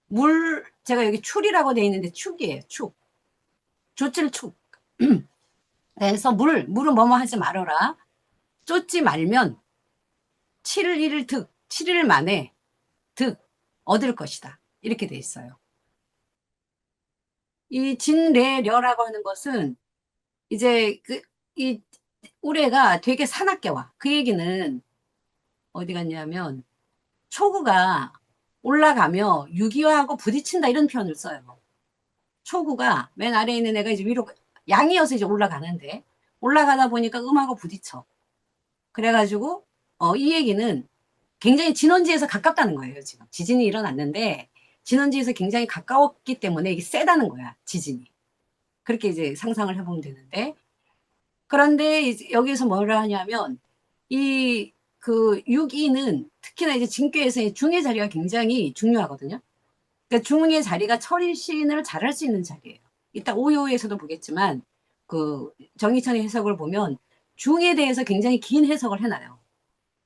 물 제가 여기 출이라고 돼 있는데 축이에요. 축 조칠 축. 그래서 물은 뭐뭐 하지 말아라. 쫓지 말면 7일 득, 7일 만에 득, 얻을 것이다. 이렇게 돼 있어요. 이 진례려라고 하는 것은 이제 이 우레가 되게 사납게 와. 그 얘기는 어디 갔냐면 초구가 올라가며 유기화하고 부딪힌다 이런 표현을 써요. 초구가 맨 아래에 있는 애가 이제 위로 양이어서 이제 올라가는데 올라가다 보니까 음하고 부딪혀. 그래가지고 이 얘기는 굉장히 진원지에서 가깝다는 거예요. 지금 지진이 일어났는데 진원지에서 굉장히 가까웠기 때문에 이게 세다는 거야. 지진이. 그렇게 이제 상상을 해보면 되는데 그런데 이제 여기서 뭐라 하냐면 이 그 6이는 특히나 이제 진교에서의 중의 자리가 굉장히 중요하거든요. 그러니까 중의 자리가 철인신을 잘할 수 있는 자리예요. 이따 오요에서도 보겠지만 그 정희천의 해석을 보면 중에 대해서 굉장히 긴 해석을 해놔요.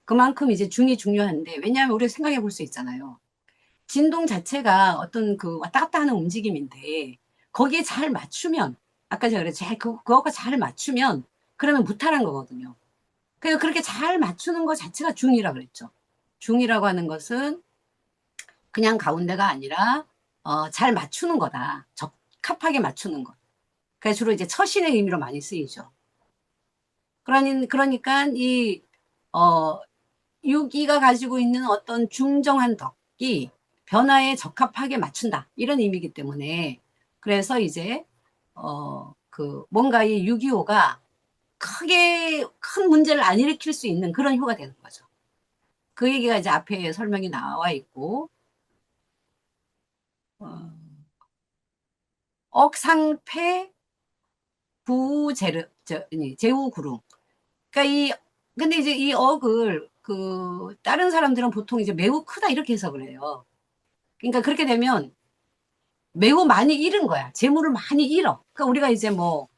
그만큼 이제 중이 중요한데 왜냐하면 우리가 생각해 볼 수 있잖아요. 진동 자체가 어떤 그 왔다 갔다 하는 움직임인데 거기에 잘 맞추면 아까 제가 그랬죠. 그거가 잘 맞추면 그러면 무탈한 거거든요. 그러니까 그렇게 잘 맞추는 것 자체가 중이라고 그랬죠. 중이라고 하는 것은 그냥 가운데가 아니라 잘 맞추는 거다. 적합하게 맞추는 것. 그래서 주로 이제 처신의 의미로 많이 쓰이죠. 그러니까 이 유기가 가지고 있는 어떤 중정한 덕이 변화에 적합하게 맞춘다. 이런 의미이기 때문에 그래서 이제 그 뭔가 이 625가 크게 큰 문제를 안 일으킬 수 있는 그런 효가 되는 거죠. 그 얘기가 이제 앞에 설명이 나와 있고 어, 억상패 부제르 제우구rum. 그러니까 이 근데 이제 이 억을 그 다른 사람들은 보통 이제 매우 크다 이렇게 해석을 해요. 그러니까 그렇게 되면 매우 많이 잃은 거야. 재물을 많이 잃어. 그러니까 우리가 이제 뭐,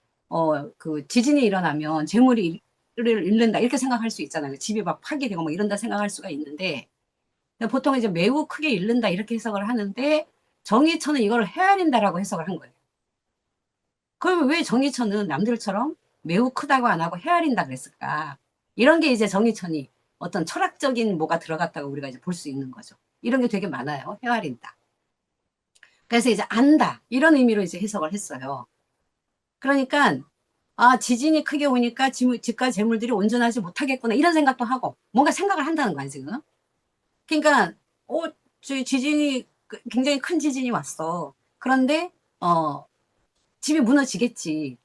그 지진이 일어나면 재물을 잃는다. 이렇게 생각할 수 있잖아요. 집이 막 파괴되고 뭐 이런다 생각할 수가 있는데, 보통 이제 매우 크게 잃는다. 이렇게 해석을 하는데, 정의천은 이걸 헤아린다라고 해석을 한 거예요. 그러면 왜 정의천은 남들처럼 매우 크다고 안 하고 헤아린다 그랬을까? 이런 게 이제 정의천이 어떤 철학적인 뭐가 들어갔다고 우리가 이제 볼 수 있는 거죠. 이런 게 되게 많아요. 헤아린다. 그래서 이제 안다. 이런 의미로 이제 해석을 했어요. 그러니까, 아, 지진이 크게 오니까 집과 재물들이 온전하지 못하겠구나. 이런 생각도 하고, 뭔가 생각을 한다는 거야, 지금. 그러니까, 지진이, 굉장히 큰 지진이 왔어. 그런데, 집이 무너지겠지.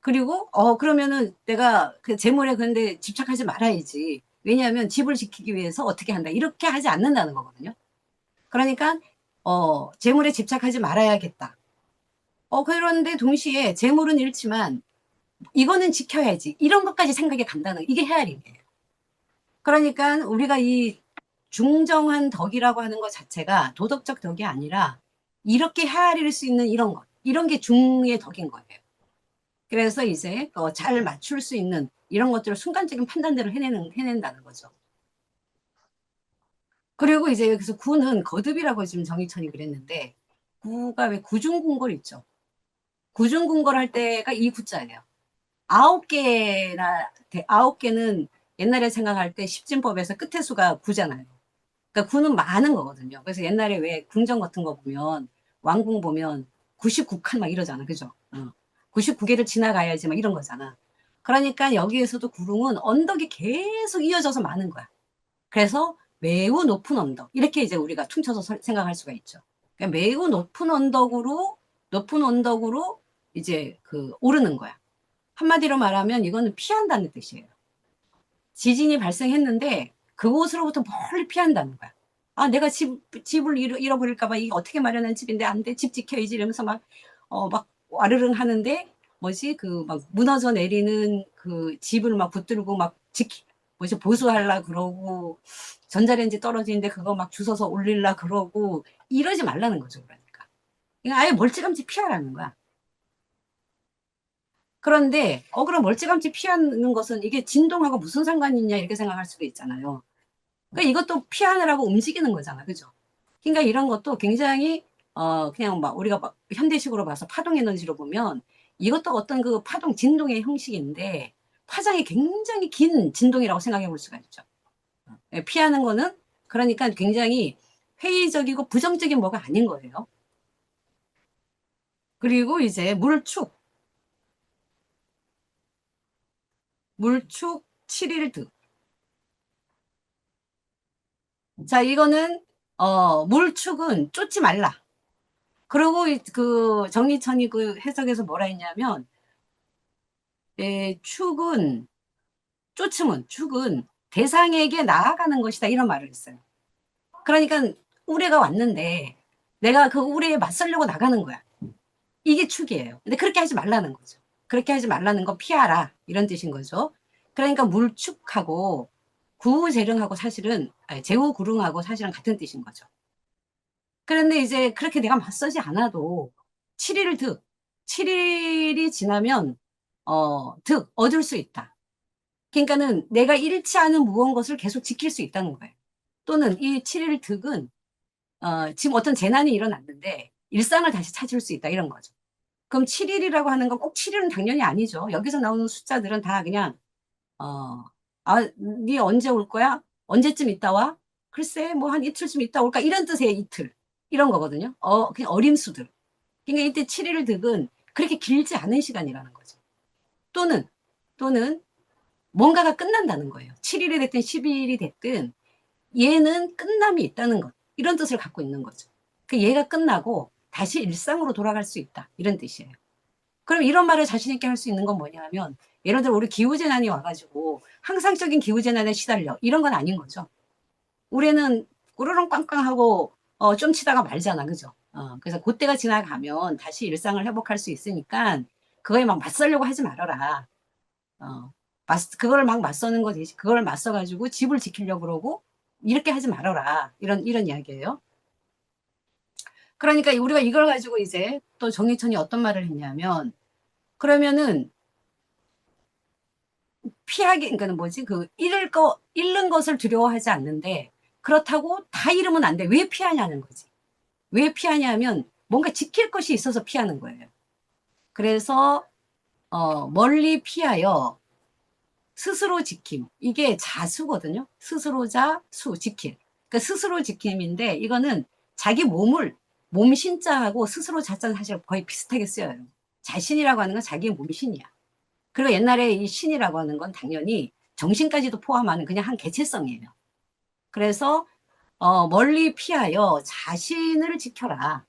그리고, 그러면은 내가 그 재물에 그런데 집착하지 말아야지. 왜냐하면 집을 지키기 위해서 어떻게 한다. 이렇게 하지 않는다는 거거든요. 그러니까, 재물에 집착하지 말아야겠다. 그런데 동시에 재물은 잃지만 이거는 지켜야지. 이런 것까지 생각이 간다는 이게 헤아림이에요. 그러니까 우리가 이 중정한 덕이라고 하는 것 자체가 도덕적 덕이 아니라 이렇게 헤아릴 수 있는 이런 것. 이런 게 중의 덕인 거예요. 그래서 이제 잘 맞출 수 있는 이런 것들을 순간적인 판단대로 해낸다는 거죠. 그리고 이제 여기서 구는 거듭이라고 지금 정희천이 그랬는데 구가 왜 구중궁궐 있죠. 구중궁궐 할 때가 이 구자예요. 9개나 9개는 옛날에 생각할 때 십진법에서 끝의 수가 9잖아요. 그러니까 9는 많은 거거든요. 그래서 옛날에 왜 궁정 같은 거 보면 왕궁 보면 99칸 막 이러잖아. 그죠? 99개를 지나가야지 막 이런 거잖아. 그러니까 여기에서도 구릉은 언덕이 계속 이어져서 많은 거야. 그래서 매우 높은 언덕. 이렇게 이제 우리가 퉁쳐서 생각할 수가 있죠. 그러니까 매우 높은 언덕으로 이제 그 오르는 거야. 한마디로 말하면 이거는 피한다는 뜻이에요. 지진이 발생했는데 그곳으로부터 멀리 피한다는 거야. 아, 내가 집을 잃어버릴까봐 이게 어떻게 마련한 집인데 안 돼. 집 지켜야지 이러면서 막 와르릉 하는데 뭐지? 그 막 무너져 내리는 그 집을 막 붙들고 막 뭐지? 보수하려 그러고 전자레인지 떨어지는데 그거 막 주워서 올릴라 그러고 이러지 말라는 거죠. 그러니까. 그러니까 아예 멀찌감치 피하라는 거야. 그런데 그럼 멀찌감치 피하는 것은 이게 진동하고 무슨 상관이 있냐 이렇게 생각할 수도 있잖아요. 그러니까 이것도 피하느라고 움직이는 거잖아. 그죠? 그러니까 이런 것도 굉장히 그냥 막 우리가 막 현대식으로 봐서 파동 에너지로 보면 이것도 어떤 그 파동 진동의 형식인데 파장이 굉장히 긴 진동이라고 생각해 볼 수가 있죠. 피하는 거는 그러니까 굉장히 회의적이고 부정적인 뭐가 아닌 거예요. 그리고 이제 물축 7일득. 자, 이거는 물축은 쫓지 말라. 그리고 그 정리천이 그 해석에서 뭐라 했냐면 축은 축은 대상에게 나아가는 것이다 이런 말을 했어요. 그러니까 우레가 왔는데 내가 그 우레에 맞서려고 나가는 거야. 이게 축이에요. 근데 그렇게 하지 말라는 거죠. 그렇게 하지 말라는 거 피하라 이런 뜻인 거죠. 그러니까 물축하고 구제령하고 사실은 제후구릉하고 사실은 같은 뜻인 거죠. 그런데 이제 그렇게 내가 맞서지 않아도 7일 득, 7일이 지나면 얻을 수 있다. 그러니까는 내가 잃지 않은 무언것을 계속 지킬 수 있다는 거예요. 또는 이 7일 득은 지금 어떤 재난이 일어났는데 일상을 다시 찾을 수 있다 이런 거죠. 그럼 7일이라고 하는 건 꼭 7일은 당연히 아니죠. 여기서 나오는 숫자들은 다 그냥 네 언제 올 거야? 언제쯤 있다 와? 글쎄 뭐 한 이틀쯤 있다 올까? 이런 뜻의 이틀 이런 거거든요. 그냥 어림수들. 그러니까 이때 7일 득은 그렇게 길지 않은 시간이라는 거죠. 또는 또는 뭔가가 끝난다는 거예요. 7일이 됐든 12일이 됐든 얘는 끝남이 있다는 것. 이런 뜻을 갖고 있는 거죠. 그 얘가 끝나고 다시 일상으로 돌아갈 수 있다. 이런 뜻이에요. 그럼 이런 말을 자신 있게 할 수 있는 건 뭐냐면 예를 들어 우리 기후재난이 와가지고 항상적인 기후재난에 시달려. 이런 건 아닌 거죠. 올해는 우르렁 꽝꽝하고 좀 치다가 말잖아. 그죠? 그래서 그때가 지나가면 다시 일상을 회복할 수 있으니까 그거에 막 맞서려고 하지 말아라. 그걸 막 맞서는 거 대신 그걸 맞서가지고 집을 지키려고 그러고 이렇게 하지 말아라. 이런 이야기예요. 그러니까 우리가 이걸 가지고 이제 또 정희천이 어떤 말을 했냐면 그러면은 그러니까 뭐지? 잃는 것을 두려워하지 않는데 그렇다고 다 잃으면 안 돼. 왜 피하냐는 거지. 왜 피하냐면 뭔가 지킬 것이 있어서 피하는 거예요. 그래서 멀리 피하여 스스로 지킴. 이게 자수거든요. 스스로자 수 지킴. 그러니까 스스로 지킴인데 이거는 자기 몸신자하고 스스로 자자는 사실 거의 비슷하게 쓰여요. 자신이라고 하는 건 자기의 몸신이야. 그리고 옛날에 이 신이라고 하는 건 당연히 정신까지도 포함하는 그냥 한 개체성이에요. 그래서 멀리 피하여 자신을 지켜라.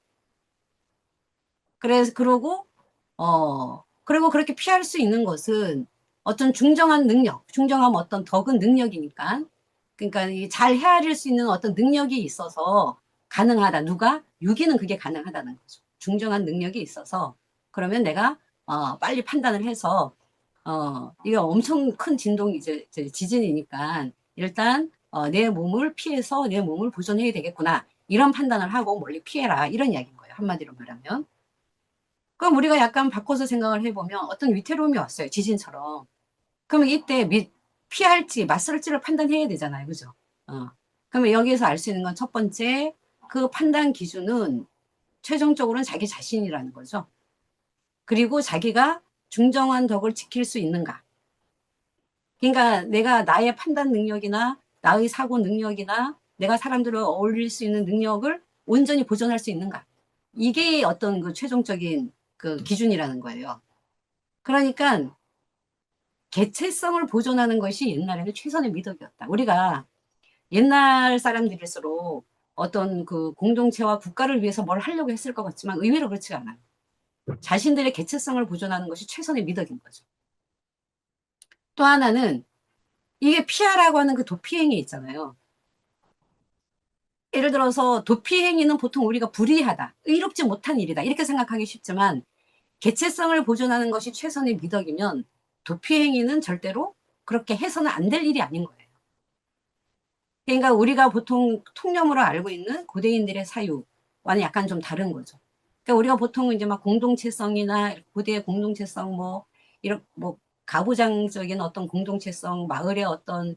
그리고 그렇게 피할 수 있는 것은 어떤 중정한 능력, 중정하면 어떤 덕은 능력이니까. 그러니까 잘 헤아릴 수 있는 어떤 능력이 있어서 가능하다. 누가? 유기는 그게 가능하다는 거죠. 중정한 능력이 있어서 그러면 내가 빨리 판단을 해서 이게 엄청 큰 진동이 지진이니까 일단 내 몸을 피해서 내 몸을 보존해야 되겠구나. 이런 판단을 하고 멀리 피해라. 이런 이야기인 거예요. 한마디로 말하면. 그럼 우리가 약간 바꿔서 생각을 해보면 어떤 위태로움이 왔어요. 지진처럼. 그러면 이때 피할지 맞설지를 판단해야 되잖아요. 그죠? 그러면 여기에서 알 수 있는 건 첫 번째, 그 판단 기준은 최종적으로는 자기 자신이라는 거죠. 그리고 자기가 중정한 덕을 지킬 수 있는가. 그러니까 내가 나의 판단 능력이나 나의 사고 능력이나 내가 사람들과 어울릴 수 있는 능력을 온전히 보존할 수 있는가. 이게 어떤 그 최종적인 그 기준이라는 거예요. 그러니까 개체성을 보존하는 것이 옛날에는 최선의 미덕이었다. 우리가 옛날 사람들일수록 어떤 그 공동체와 국가를 위해서 뭘 하려고 했을 것 같지만 의외로 그렇지가 않아요. 자신들의 개체성을 보존하는 것이 최선의 미덕인 거죠. 또 하나는 이게 피하라고 하는 그 도피행위 있잖아요. 예를 들어서 도피행위는 보통 우리가 불의하다, 의롭지 못한 일이다 이렇게 생각하기 쉽지만 개체성을 보존하는 것이 최선의 미덕이면 도피행위는 절대로 그렇게 해서는 안 될 일이 아닌 거예요. 그러니까 우리가 보통 통념으로 알고 있는 고대인들의 사유와는 약간 좀 다른 거죠. 그러니까 우리가 보통 이제 막 공동체성이나 고대의 공동체성 이런 가부장적인 어떤 공동체성, 마을의 어떤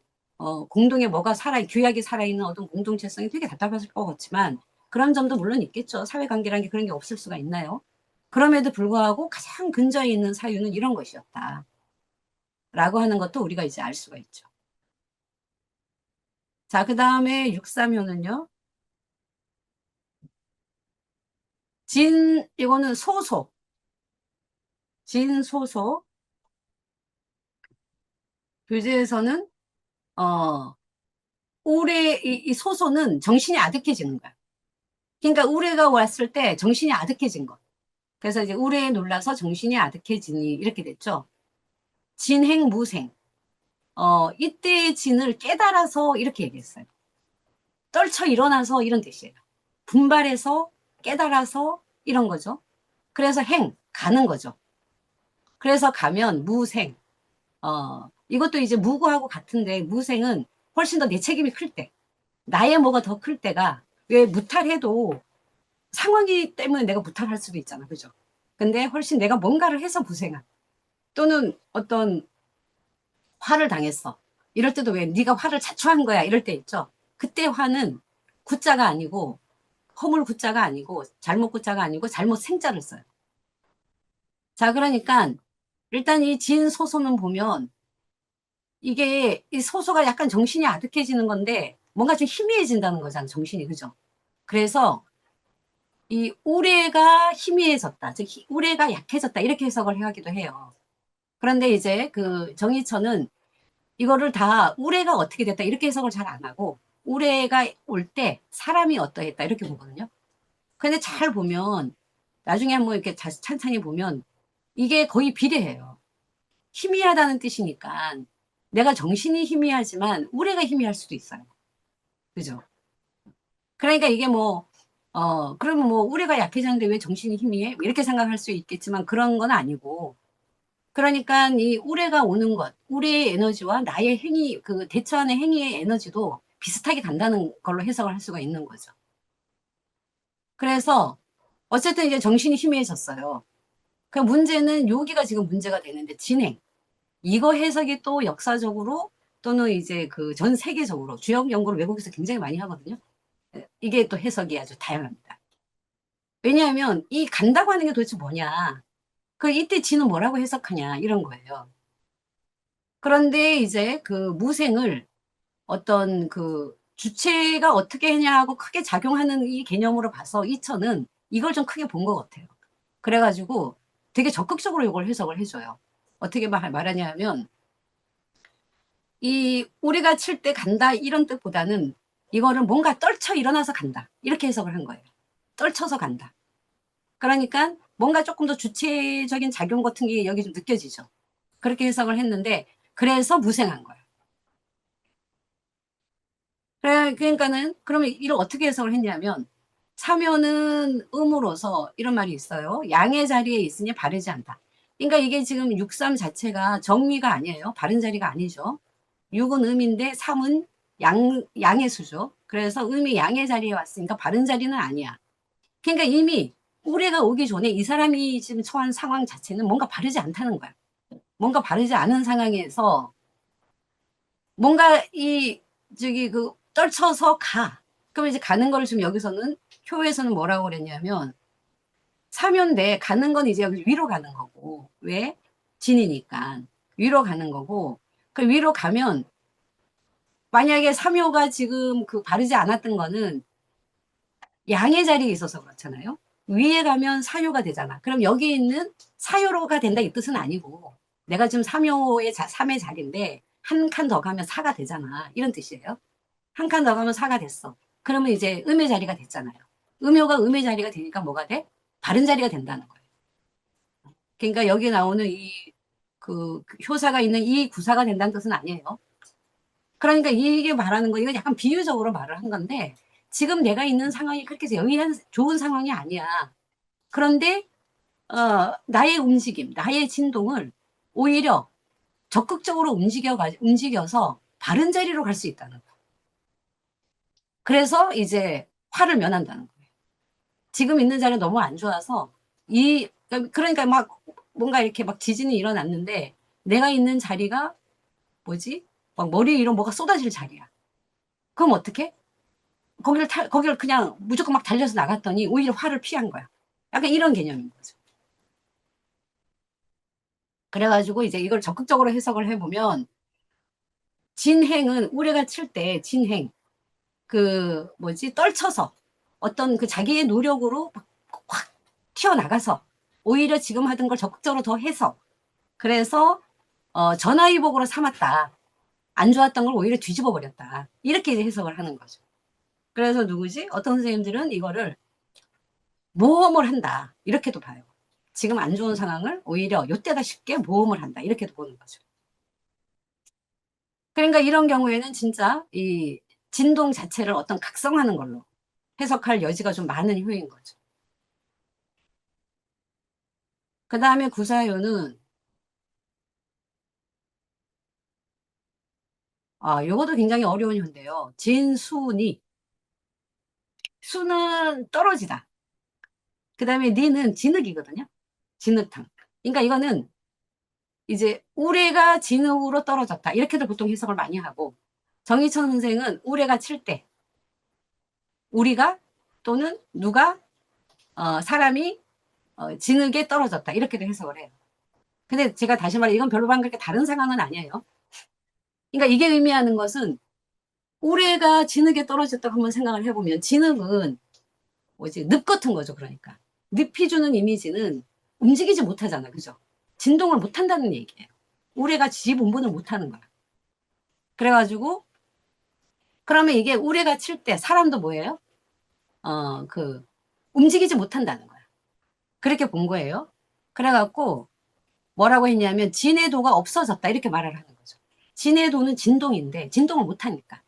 공동에 뭐가 규약이 살아있는 어떤 공동체성이 되게 답답했을 것 같지만 그런 점도 물론 있겠죠. 사회관계라는 게 그런 게 없을 수가 있나요? 그럼에도 불구하고 가장 근저에 있는 사유는 이런 것이었다. 라고 하는 것도 우리가 이제 알 수가 있죠. 자, 그 다음에 6사묘는요. 이거는 소소. 진소소. 교재에서는, 이 소소는 정신이 아득해지는 거야. 그러니까 우레가 왔을 때 정신이 아득해진 거. 그래서 이제 우레에 놀라서 정신이 아득해지니 이렇게 됐죠. 진행무생. 이때의 진을 깨달아서 이렇게 얘기했어요. 떨쳐 일어나서 이런 뜻이에요. 분발해서 깨달아서 이런 거죠. 그래서 가는 거죠. 그래서 가면 무생. 이것도 이제 무구하고 같은데 무생은 훨씬 더 내 책임이 클 때, 나의 뭐가 더 클 때가 왜 무탈해도 상황이 때문에 내가 무탈할 수도 있잖아. 그죠? 근데 훨씬 내가 뭔가를 해서 무생한 또는 어떤 화를 당했어. 이럴 때도 왜 네가 화를 자초한 거야 이럴 때 있죠. 그때 화는 구자가 아니고 허물 구자가 아니고 잘못 구자가 아니고 잘못 생자를 써요. 자, 그러니까 일단 이 진 소소는 보면 이게 이 소소가 약간 정신이 아득해지는 건데 뭔가 좀 희미해진다는 거잖아, 정신이. 그죠? 그래서 이 우레가 희미해졌다, 즉 우레가 약해졌다 이렇게 해석을 하기도 해요. 그런데 이제 그 정의처는 이거를 다 우레가 어떻게 됐다 이렇게 해석을 잘 안 하고 우레가 올 때 사람이 어떠했다 이렇게 보거든요. 근데 잘 보면 나중에 한번 이렇게 찬찬히 보면 이게 거의 비례해요. 희미하다는 뜻이니까 내가 정신이 희미하지만 우레가 희미할 수도 있어요. 그죠? 그러니까 이게 그러면 우레가 약해졌는데 왜 정신이 희미해? 이렇게 생각할 수 있겠지만 그런 건 아니고. 그러니까 이 우레가 오는 것, 우레의 에너지와 나의 행위, 그 대처하는 행위의 에너지도 비슷하게 간다는 걸로 해석을 할 수가 있는 거죠. 그래서 어쨌든 이제 정신이 희미해졌어요. 그 문제는 여기가 지금 문제가 되는데 진행. 이거 해석이 또 역사적으로 또는 이제 그 전 세계적으로 주역 연구를 외국에서 굉장히 많이 하거든요. 이게 또 해석이 아주 다양합니다. 왜냐하면 이 간다고 하는 게 도대체 뭐냐. 그 이때 지는 뭐라고 해석하냐 이런 거예요. 그런데 이제 그 무생을 어떤 그 주체가 어떻게 했냐하고 크게 작용하는 이 개념으로 봐서 이천은 이걸 좀 크게 본 것 같아요. 그래가지고 되게 적극적으로 이걸 해석을 해줘요. 어떻게 말하냐면 이 우리가 칠 때 간다 이런 뜻보다는 이거를 뭔가 떨쳐 일어나서 간다 이렇게 해석을 한 거예요. 떨쳐서 간다. 그러니까 뭔가 조금 더 주체적인 작용 같은 게 여기 좀 느껴지죠. 그렇게 해석을 했는데 그래서 무생한 거예요. 그러니까는 그러면 이걸 어떻게 해석을 했냐면 사묘는 음으로서 이런 말이 있어요. 양의 자리에 있으니 바르지 않다. 그러니까 이게 지금 63 자체가 정미가 아니에요. 바른 자리가 아니죠. 6은 음인데 3은 양의 수죠. 그래서 음이 양의 자리에 왔으니까 바른 자리는 아니야. 그러니까 이미 올해가 오기 전에 이 사람이 지금 처한 상황 자체는 뭔가 바르지 않다는 거야. 뭔가 바르지 않은 상황에서 뭔가 떨쳐서 가. 그럼 이제 가는 거를 지금 여기서는 효에서는 뭐라고 그랬냐면 사면대 가는 건 이제 여기 위로 가는 거고 왜? 진이니까 위로 가는 거고 그 위로 가면 만약에 삼요가 지금 그 바르지 않았던 거는 양의 자리에 있어서 그렇잖아요. 위에 가면 사요가 되잖아. 그럼 여기 있는 사요로가 된다 이 뜻은 아니고 내가 지금 삼요의 삼의 자리인데 한 칸 더 가면 사가 되잖아. 이런 뜻이에요. 한 칸 더 가면 사가 됐어. 그러면 이제 음의 자리가 됐잖아요. 음요가 음의 자리가 되니까 뭐가 돼? 바른 자리가 된다는 거예요. 그러니까 여기 나오는 그 효사가 있는 이 구사가 된다는 뜻은 아니에요. 그러니까 이게 말하는 거, 이건 약간 비유적으로 말을 한 건데, 지금 내가 있는 상황이 그렇게 영위한 좋은 상황이 아니야. 그런데, 나의 움직임, 나의 진동을 오히려 적극적으로 움직여서 바른 자리로 갈 수 있다는 거야. 그래서 이제 화를 면한다는 거예요. 지금 있는 자리가 너무 안 좋아서, 그러니까 막 뭔가 이렇게 막 지진이 일어났는데, 내가 있는 자리가 뭐지? 막 머리 위로 뭐가 쏟아질 자리야. 그럼 어떻게? 거기를 그냥 무조건 막 달려서 나갔더니 오히려 화를 피한 거야. 약간 이런 개념인 거죠. 그래가지고 이제 이걸 적극적으로 해석을 해보면, 진행은 우리가 칠 때 진행, 그 뭐지, 떨쳐서 어떤 그 자기의 노력으로 확 튀어나가서 오히려 지금 하던 걸 적극적으로 더 해서, 그래서 전화위복으로 삼았다. 안 좋았던 걸 오히려 뒤집어 버렸다. 이렇게 이제 해석을 하는 거죠. 그래서 누구지? 어떤 선생님들은 이거를 모험을 한다. 이렇게도 봐요. 지금 안 좋은 상황을 오히려 요때가 쉽게 모험을 한다. 이렇게도 보는 거죠. 그러니까 이런 경우에는 진짜 이 진동 자체를 어떤 각성하는 걸로 해석할 여지가 좀 많은 효인 거죠. 그 다음에 구사요는, 요것도 굉장히 어려운 효인데요. 진수니. 수는 떨어지다. 그 다음에 니는 진흙이거든요. 진흙탕. 그러니까 이거는 이제 우레가 진흙으로 떨어졌다. 이렇게도 보통 해석을 많이 하고, 정희천 선생은 우레가 칠 때, 우리가 또는 누가, 사람이 진흙에 떨어졌다. 이렇게도 해석을 해요. 근데 제가 다시 말해, 이건 별로 그렇게 다른 상황은 아니에요. 그러니까 이게 의미하는 것은 우레가 진흙에 떨어졌다고 한번 생각을 해보면, 진흙은 뭐지, 늪 같은 거죠. 그러니까 늪이 주는 이미지는 움직이지 못하잖아. 그죠? 진동을 못한다는 얘기예요. 우레가 지 본분을 못하는 거야. 그래가지고 그러면 이게 우레가 칠 때 사람도 뭐예요? 그 움직이지 못한다는 거야. 그렇게 본 거예요. 그래갖고 뭐라고 했냐면 진해도가 없어졌다 이렇게 말을 하는 거죠. 진해도는 진동인데 진동을 못하니까.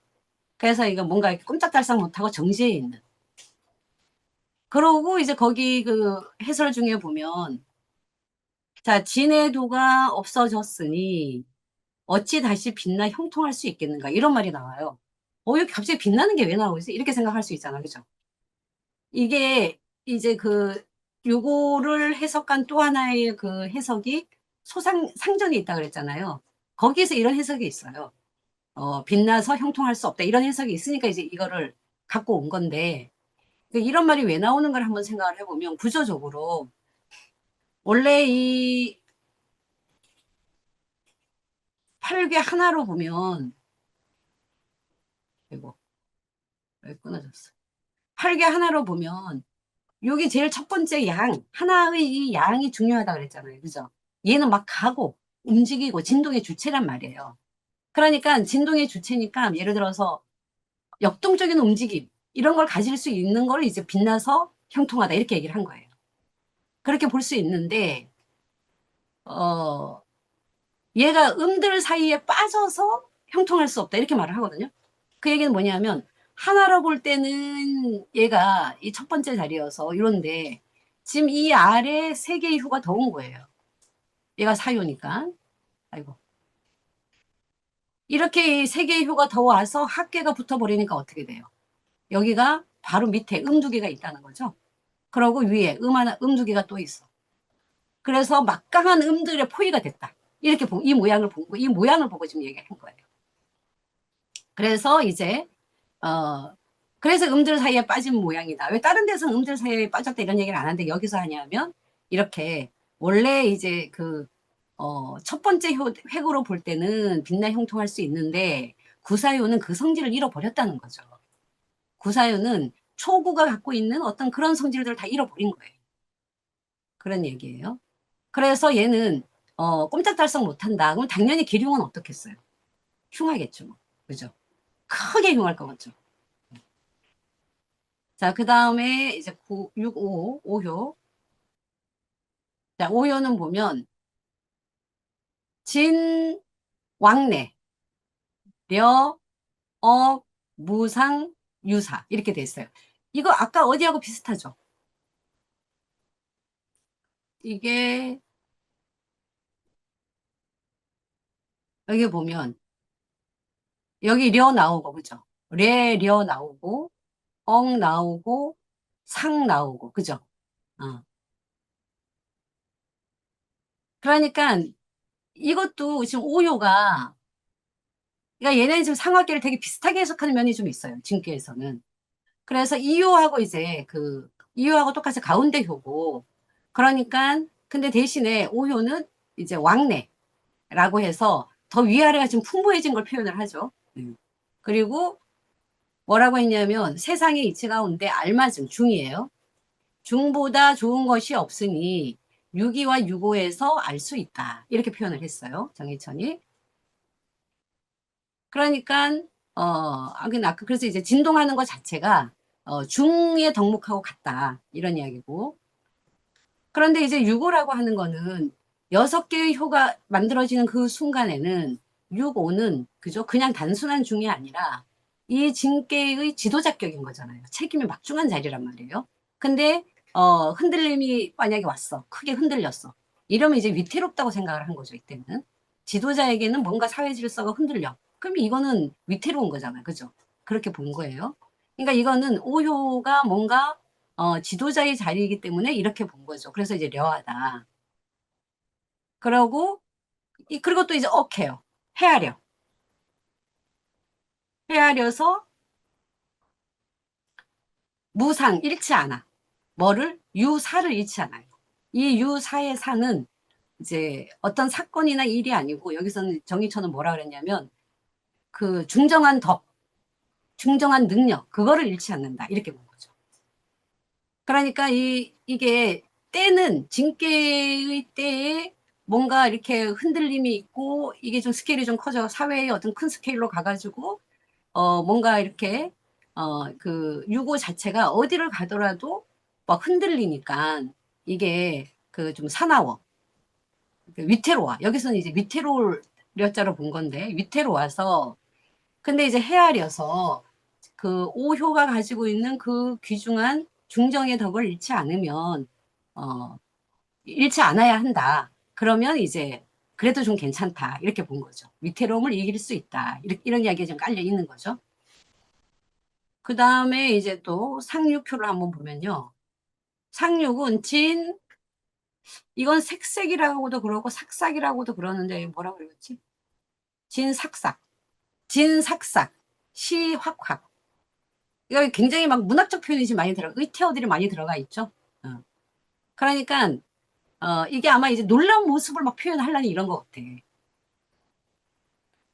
그래서 이거 뭔가 이렇게 꼼짝달싹 못하고 정지해 있는. 그러고 이제 거기 그 해설 중에 보면, 자, 진해도가 없어졌으니 어찌 다시 빛나 형통할 수 있겠는가 이런 말이 나와요. 여기 갑자기 빛나는 게 왜 나오지? 이렇게 생각할 수 있잖아. 그죠? 이게 이제 요거를 해석한 또 하나의 그 해석이 상전이 있다 그랬잖아요. 거기에서 이런 해석이 있어요. 빛나서 형통할 수 없다. 이런 해석이 있으니까 이제 이거를 갖고 온 건데, 이런 말이 왜 나오는 걸 한번 생각을 해보면, 구조적으로, 원래 이 팔괘 하나로 보면, 이거, 왜 끊어졌어. 팔괘 하나로 보면, 여기 제일 첫 번째 하나의 이 양이 중요하다 그랬잖아요. 그죠? 얘는 막 가고, 움직이고, 진동의 주체란 말이에요. 그러니까 진동의 주체니까 예를 들어서 역동적인 움직임, 이런 걸 가질 수 있는 걸 이제 빛나서 형통하다. 이렇게 얘기를 한 거예요. 그렇게 볼 수 있는데, 어, 얘가 음들 사이에 빠져서 형통할 수 없다. 이렇게 말을 하거든요. 그 얘기는 뭐냐면, 하나로 볼 때는 얘가 이 첫 번째 자리여서 이런데, 지금 이 아래 세 개의 휴가 더 온 거예요. 얘가 사유니까. 아이고. 이렇게 세 개의 휴가 더 와서 합계가 붙어버리니까 어떻게 돼요? 여기가 바로 밑에 음 두 개가 있다는 거죠. 그러고 위에 음 두 개가 또 있어. 그래서 막강한 음들의 포위가 됐다. 이렇게 이 모양을 보고, 이 모양을 보고 지금 얘기한 거예요. 그래서 이제, 그래서 음들 사이에 빠진 모양이다. 왜 다른 데서는 음들 사이에 빠졌다 이런 얘기를 안 하는데 여기서 하냐면, 이렇게, 원래 이제 첫 번째 획으로 볼 때는 빛나 형통할 수 있는데 구사효는 그 성질을 잃어버렸다는 거죠. 구사효는 초구가 갖고 있는 어떤 그런 성질들을 다 잃어버린 거예요. 그런 얘기예요. 그래서 얘는 꼼짝달싹 못한다. 그럼 당연히 기륭은 어떻겠어요? 흉하겠죠. 뭐. 그죠? 크게 흉할 거겠죠. 자, 그 다음에 이제 6, 5, 5효. 자, 5효는 보면 진, 왕래, 려, 억, 무상, 유사 이렇게 돼 있어요. 이거 아까 어디하고 비슷하죠? 이게 여기 보면 여기 려 나오고 그죠? 려 나오고 억 나오고 상 나오고 그죠? 어. 그러니까 이것도 지금 오요가 그러니까 얘네는 지금 상하계를 되게 비슷하게 해석하는 면이 좀 있어요. 진계에서는. 그래서 이요하고 이제 이요하고 똑같이 가운데 효고 그러니까 근데 대신에 오효는 이제 왕래라고 해서 더 위아래가 좀 풍부해진 걸 표현을 하죠. 그리고 뭐라고 했냐면 세상의 이치 가운데 알맞은 중이에요. 중보다 좋은 것이 없으니 유기와 유고에서 알 수 있다. 이렇게 표현을 했어요. 정희천이. 그러니까 그래서 이제 진동하는 것 자체가 중의 덕목하고 같다. 이런 이야기고. 그런데 이제 유고라고 하는 거는 6개의 효가 만들어지는 그 순간에는 유고는 그죠? 그냥 단순한 중이 아니라 이 진계의 지도자격인 거잖아요. 책임이 막중한 자리란 말이에요. 근데 흔들림이 만약에 왔어. 크게 흔들렸어. 이러면 이제 위태롭다고 생각을 한 거죠, 이때는. 지도자에게는 뭔가 사회 질서가 흔들려. 그럼 이거는 위태로운 거잖아요. 그죠? 그렇게 본 거예요. 그러니까 이거는 오효가 뭔가 지도자의 자리이기 때문에 이렇게 본 거죠. 그래서 이제 려하다. 그러고 그리고 또 이제 억해요. 헤아려. 헤아려서 무상 잃지 않아. 뭐를? 유사를 잃지 않아요. 이 유사의 사는 이제 어떤 사건이나 일이 아니고 여기서는 정의천은 뭐라 그랬냐면 그 중정한 덕, 중정한 능력 그거를 잃지 않는다 이렇게 본 거죠. 그러니까 이게 때는 진계의 때에 뭔가 이렇게 흔들림이 있고 이게 좀 스케일이 좀 커져 사회의 어떤 큰 스케일로 가가지고 뭔가 이렇게 그 유고 자체가 어디를 가더라도 막 흔들리니까 이게 그 좀 사나워 위태로워 여기서는 이제 위태로울 려자로 본 건데 위태로워서 근데 이제 헤아려서 그 오효가 가지고 있는 그 귀중한 중정의 덕을 잃지 않으면 어 잃지 않아야 한다. 그러면 이제 그래도 좀 괜찮다. 이렇게 본 거죠. 위태로움을 이길 수 있다. 이런 이야기가 좀 깔려 있는 거죠. 그 다음에 이제 또 상륙효를 한번 보면요. 상륙은 이건 색색이라고도 그러고 삭삭이라고도 그러는데 뭐라 그러겠지? 진삭삭, 진삭삭, 시확확. 이거 굉장히 막 문학적 표현이 좀 많이 의태어들이 많이 들어가 있죠. 어. 그러니까 이게 아마 이제 놀라운 모습을 막 표현하려니 이런 것 같아.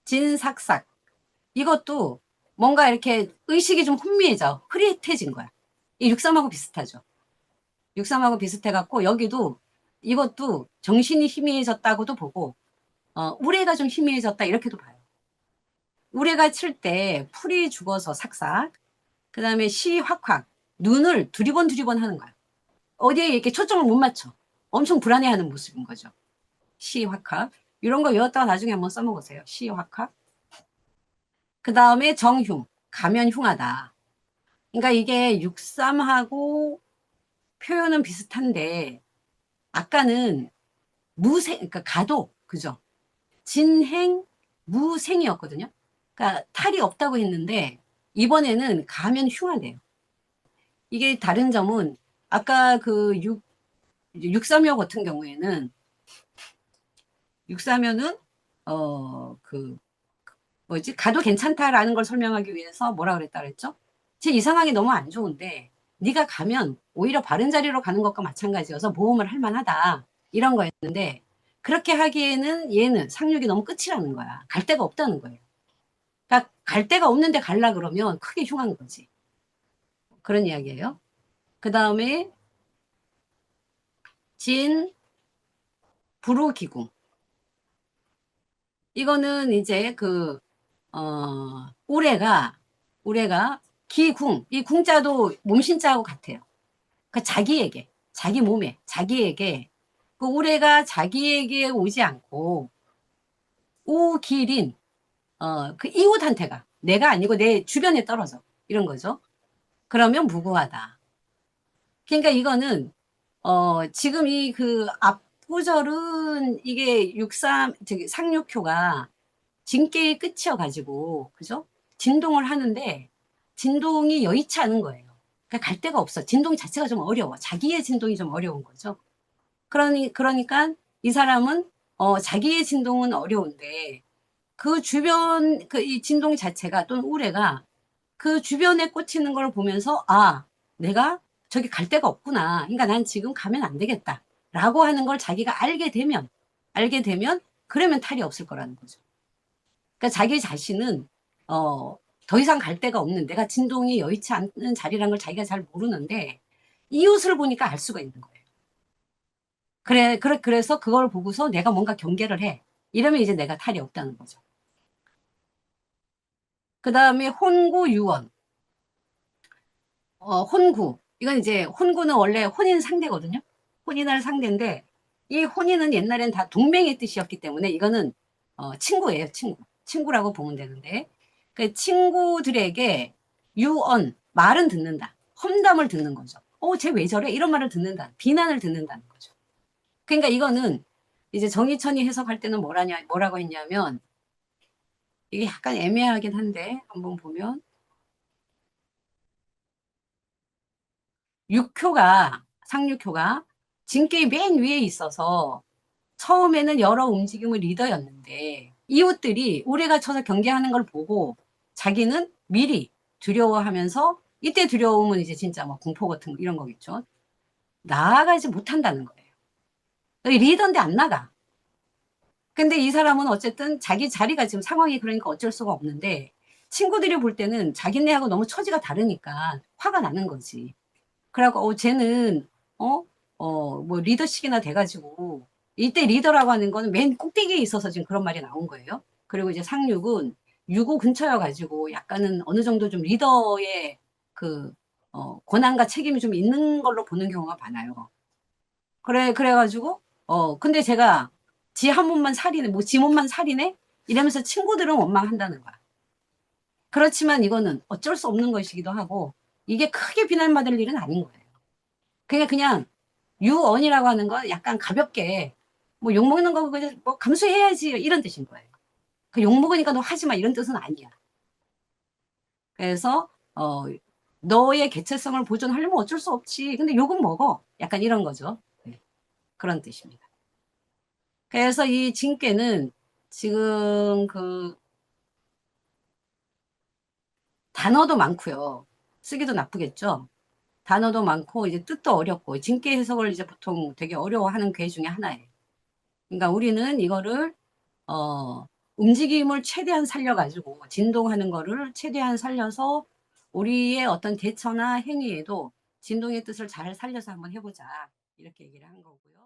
진삭삭. 이것도 뭔가 이렇게 의식이 좀 혼미해져. 흐릿해진 거야. 이 육삼하고 비슷하죠. 육삼하고 비슷해갖고 여기도 이것도 정신이 희미해졌다고도 보고 우레가 좀 희미해졌다 이렇게도 봐요. 우레가 칠 때 풀이 죽어서 삭삭 그 다음에 시 확확 눈을 두리번 두리번 하는 거야. 어디에 이렇게 초점을 못 맞춰. 엄청 불안해하는 모습인 거죠. 시 확확 이런 거 외웠다가 나중에 한번 써먹으세요. 시 확확 그 다음에 정흉 가면 흉하다. 그러니까 이게 육삼하고 표현은 비슷한데 아까는 무생 그러니까 가도 그죠? 진행 무생이었거든요. 그러니까 탈이 없다고 했는데 이번에는 가면 흉하대요. 이게 다른 점은 아까 그 육삼여 같은 경우에는 육삼여는 그 뭐지 가도 괜찮다라는 걸 설명하기 위해서 뭐라 그랬다 그랬죠? 제 이 상황이 너무 안 좋은데 네가 가면 오히려 바른 자리로 가는 것과 마찬가지여서 모험을 할 만하다 이런 거였는데 그렇게 하기에는 얘는 상륙이 너무 끝이라는 거야. 갈 데가 없다는 거예요. 그러니까 갈 데가 없는데 갈라 그러면 크게 흉한 거지. 그런 이야기예요. 그 다음에 진, 부르기궁. 이거는 이제 우레가 기궁, 이 궁자도 몸신자하고 같아요. 그 자기에게, 자기 몸에, 자기에게, 그 우레가 자기에게 오지 않고, 우길인, 그 이웃한테가, 내가 아니고 내 주변에 떨어져. 이런 거죠. 그러면 무구하다. 그러니까 이거는, 지금 이 그 앞구절은 이게 상륙효가 진께의 끝이어가지고, 그죠? 진동을 하는데, 진동이 여의치 않은 거예요. 그러니까 갈 데가 없어. 진동 자체가 좀 어려워. 자기의 진동이 좀 어려운 거죠. 그러니까 이 사람은, 자기의 진동은 어려운데, 그 주변, 이 진동 자체가 또는 우레가 그 주변에 꽂히는 걸 보면서, 아, 내가 저기 갈 데가 없구나. 그러니까 난 지금 가면 안 되겠다. 라고 하는 걸 자기가 알게 되면, 그러면 탈이 없을 거라는 거죠. 그러니까 자기 자신은 더 이상 갈 데가 없는 내가 진동이 여의치 않는 자리라는 걸 자기가 잘 모르는데 이웃을 보니까 알 수가 있는 거예요. 그래서 그걸 보고서 내가 뭔가 경계를 해. 이러면 이제 내가 탈이 없다는 거죠. 그 다음에 혼구 유언. 혼구. 이건 이제 혼구는 원래 혼인 상대거든요. 혼인할 상대인데 이 혼인은 옛날엔 다 동맹의 뜻이었기 때문에 이거는 친구예요, 친구. 친구라고 보면 되는데 그 친구들에게 유언, 말은 듣는다. 험담을 듣는 거죠. 쟤 왜 저래? 이런 말을 듣는다. 비난을 듣는다는 거죠. 그러니까 이거는 이제 정희천이 해석할 때는 뭐라고 했냐면 이게 약간 애매하긴 한데 한번 보면 상륙효가 진격이 맨 위에 있어서 처음에는 여러 움직임의 리더였는데 이웃들이 우레가 쳐서 경계하는 걸 보고 자기는 미리 두려워하면서 이때 두려움은 이제 진짜 뭐 공포 같은 거 이런 거겠죠. 나아가지 못한다는 거예요. 여기 리더인데 안 나가. 근데 이 사람은 어쨌든 자기 자리가 지금 상황이 그러니까 어쩔 수가 없는데 친구들이 볼 때는 자기네하고 너무 처지가 다르니까 화가 나는 거지. 그래갖고 쟤는 뭐 리더식이나 돼가지고 이때 리더라고 하는 거는 맨 꼭대기에 있어서 지금 그런 말이 나온 거예요. 그리고 이제 상륙은 유고 근처여가지고 약간은 어느 정도 좀 리더의 그 권한과 책임이 좀 있는 걸로 보는 경우가 많아요. 그래가지고 근데 제가 지 한 몸만 살이네, 뭐 지 몸만 살이네 이러면서 친구들은 원망한다는 거야. 그렇지만 이거는 어쩔 수 없는 것이기도 하고 이게 크게 비난받을 일은 아닌 거예요. 그냥 유언이라고 하는 건 약간 가볍게 뭐 욕먹는 거 그냥 뭐 감수해야지 이런 뜻인 거예요. 그 욕먹으니까 너 하지 마 이런 뜻은 아니야. 그래서 너의 개체성을 보존하려면 어쩔 수 없지. 근데 욕은 먹어. 약간 이런 거죠. 네, 그런 뜻입니다. 그래서 이 진께는 지금 단어도 많고요. 쓰기도 나쁘겠죠. 단어도 많고 이제 뜻도 어렵고 진께 해석을 이제 보통 되게 어려워하는 궤 중에 하나예요. 그러니까 우리는 이거를 움직임을 최대한 살려가지고 진동하는 거를 최대한 살려서 우리의 어떤 대처나 행위에도 진동의 뜻을 잘 살려서 한번 해보자 이렇게 얘기를 한 거고요.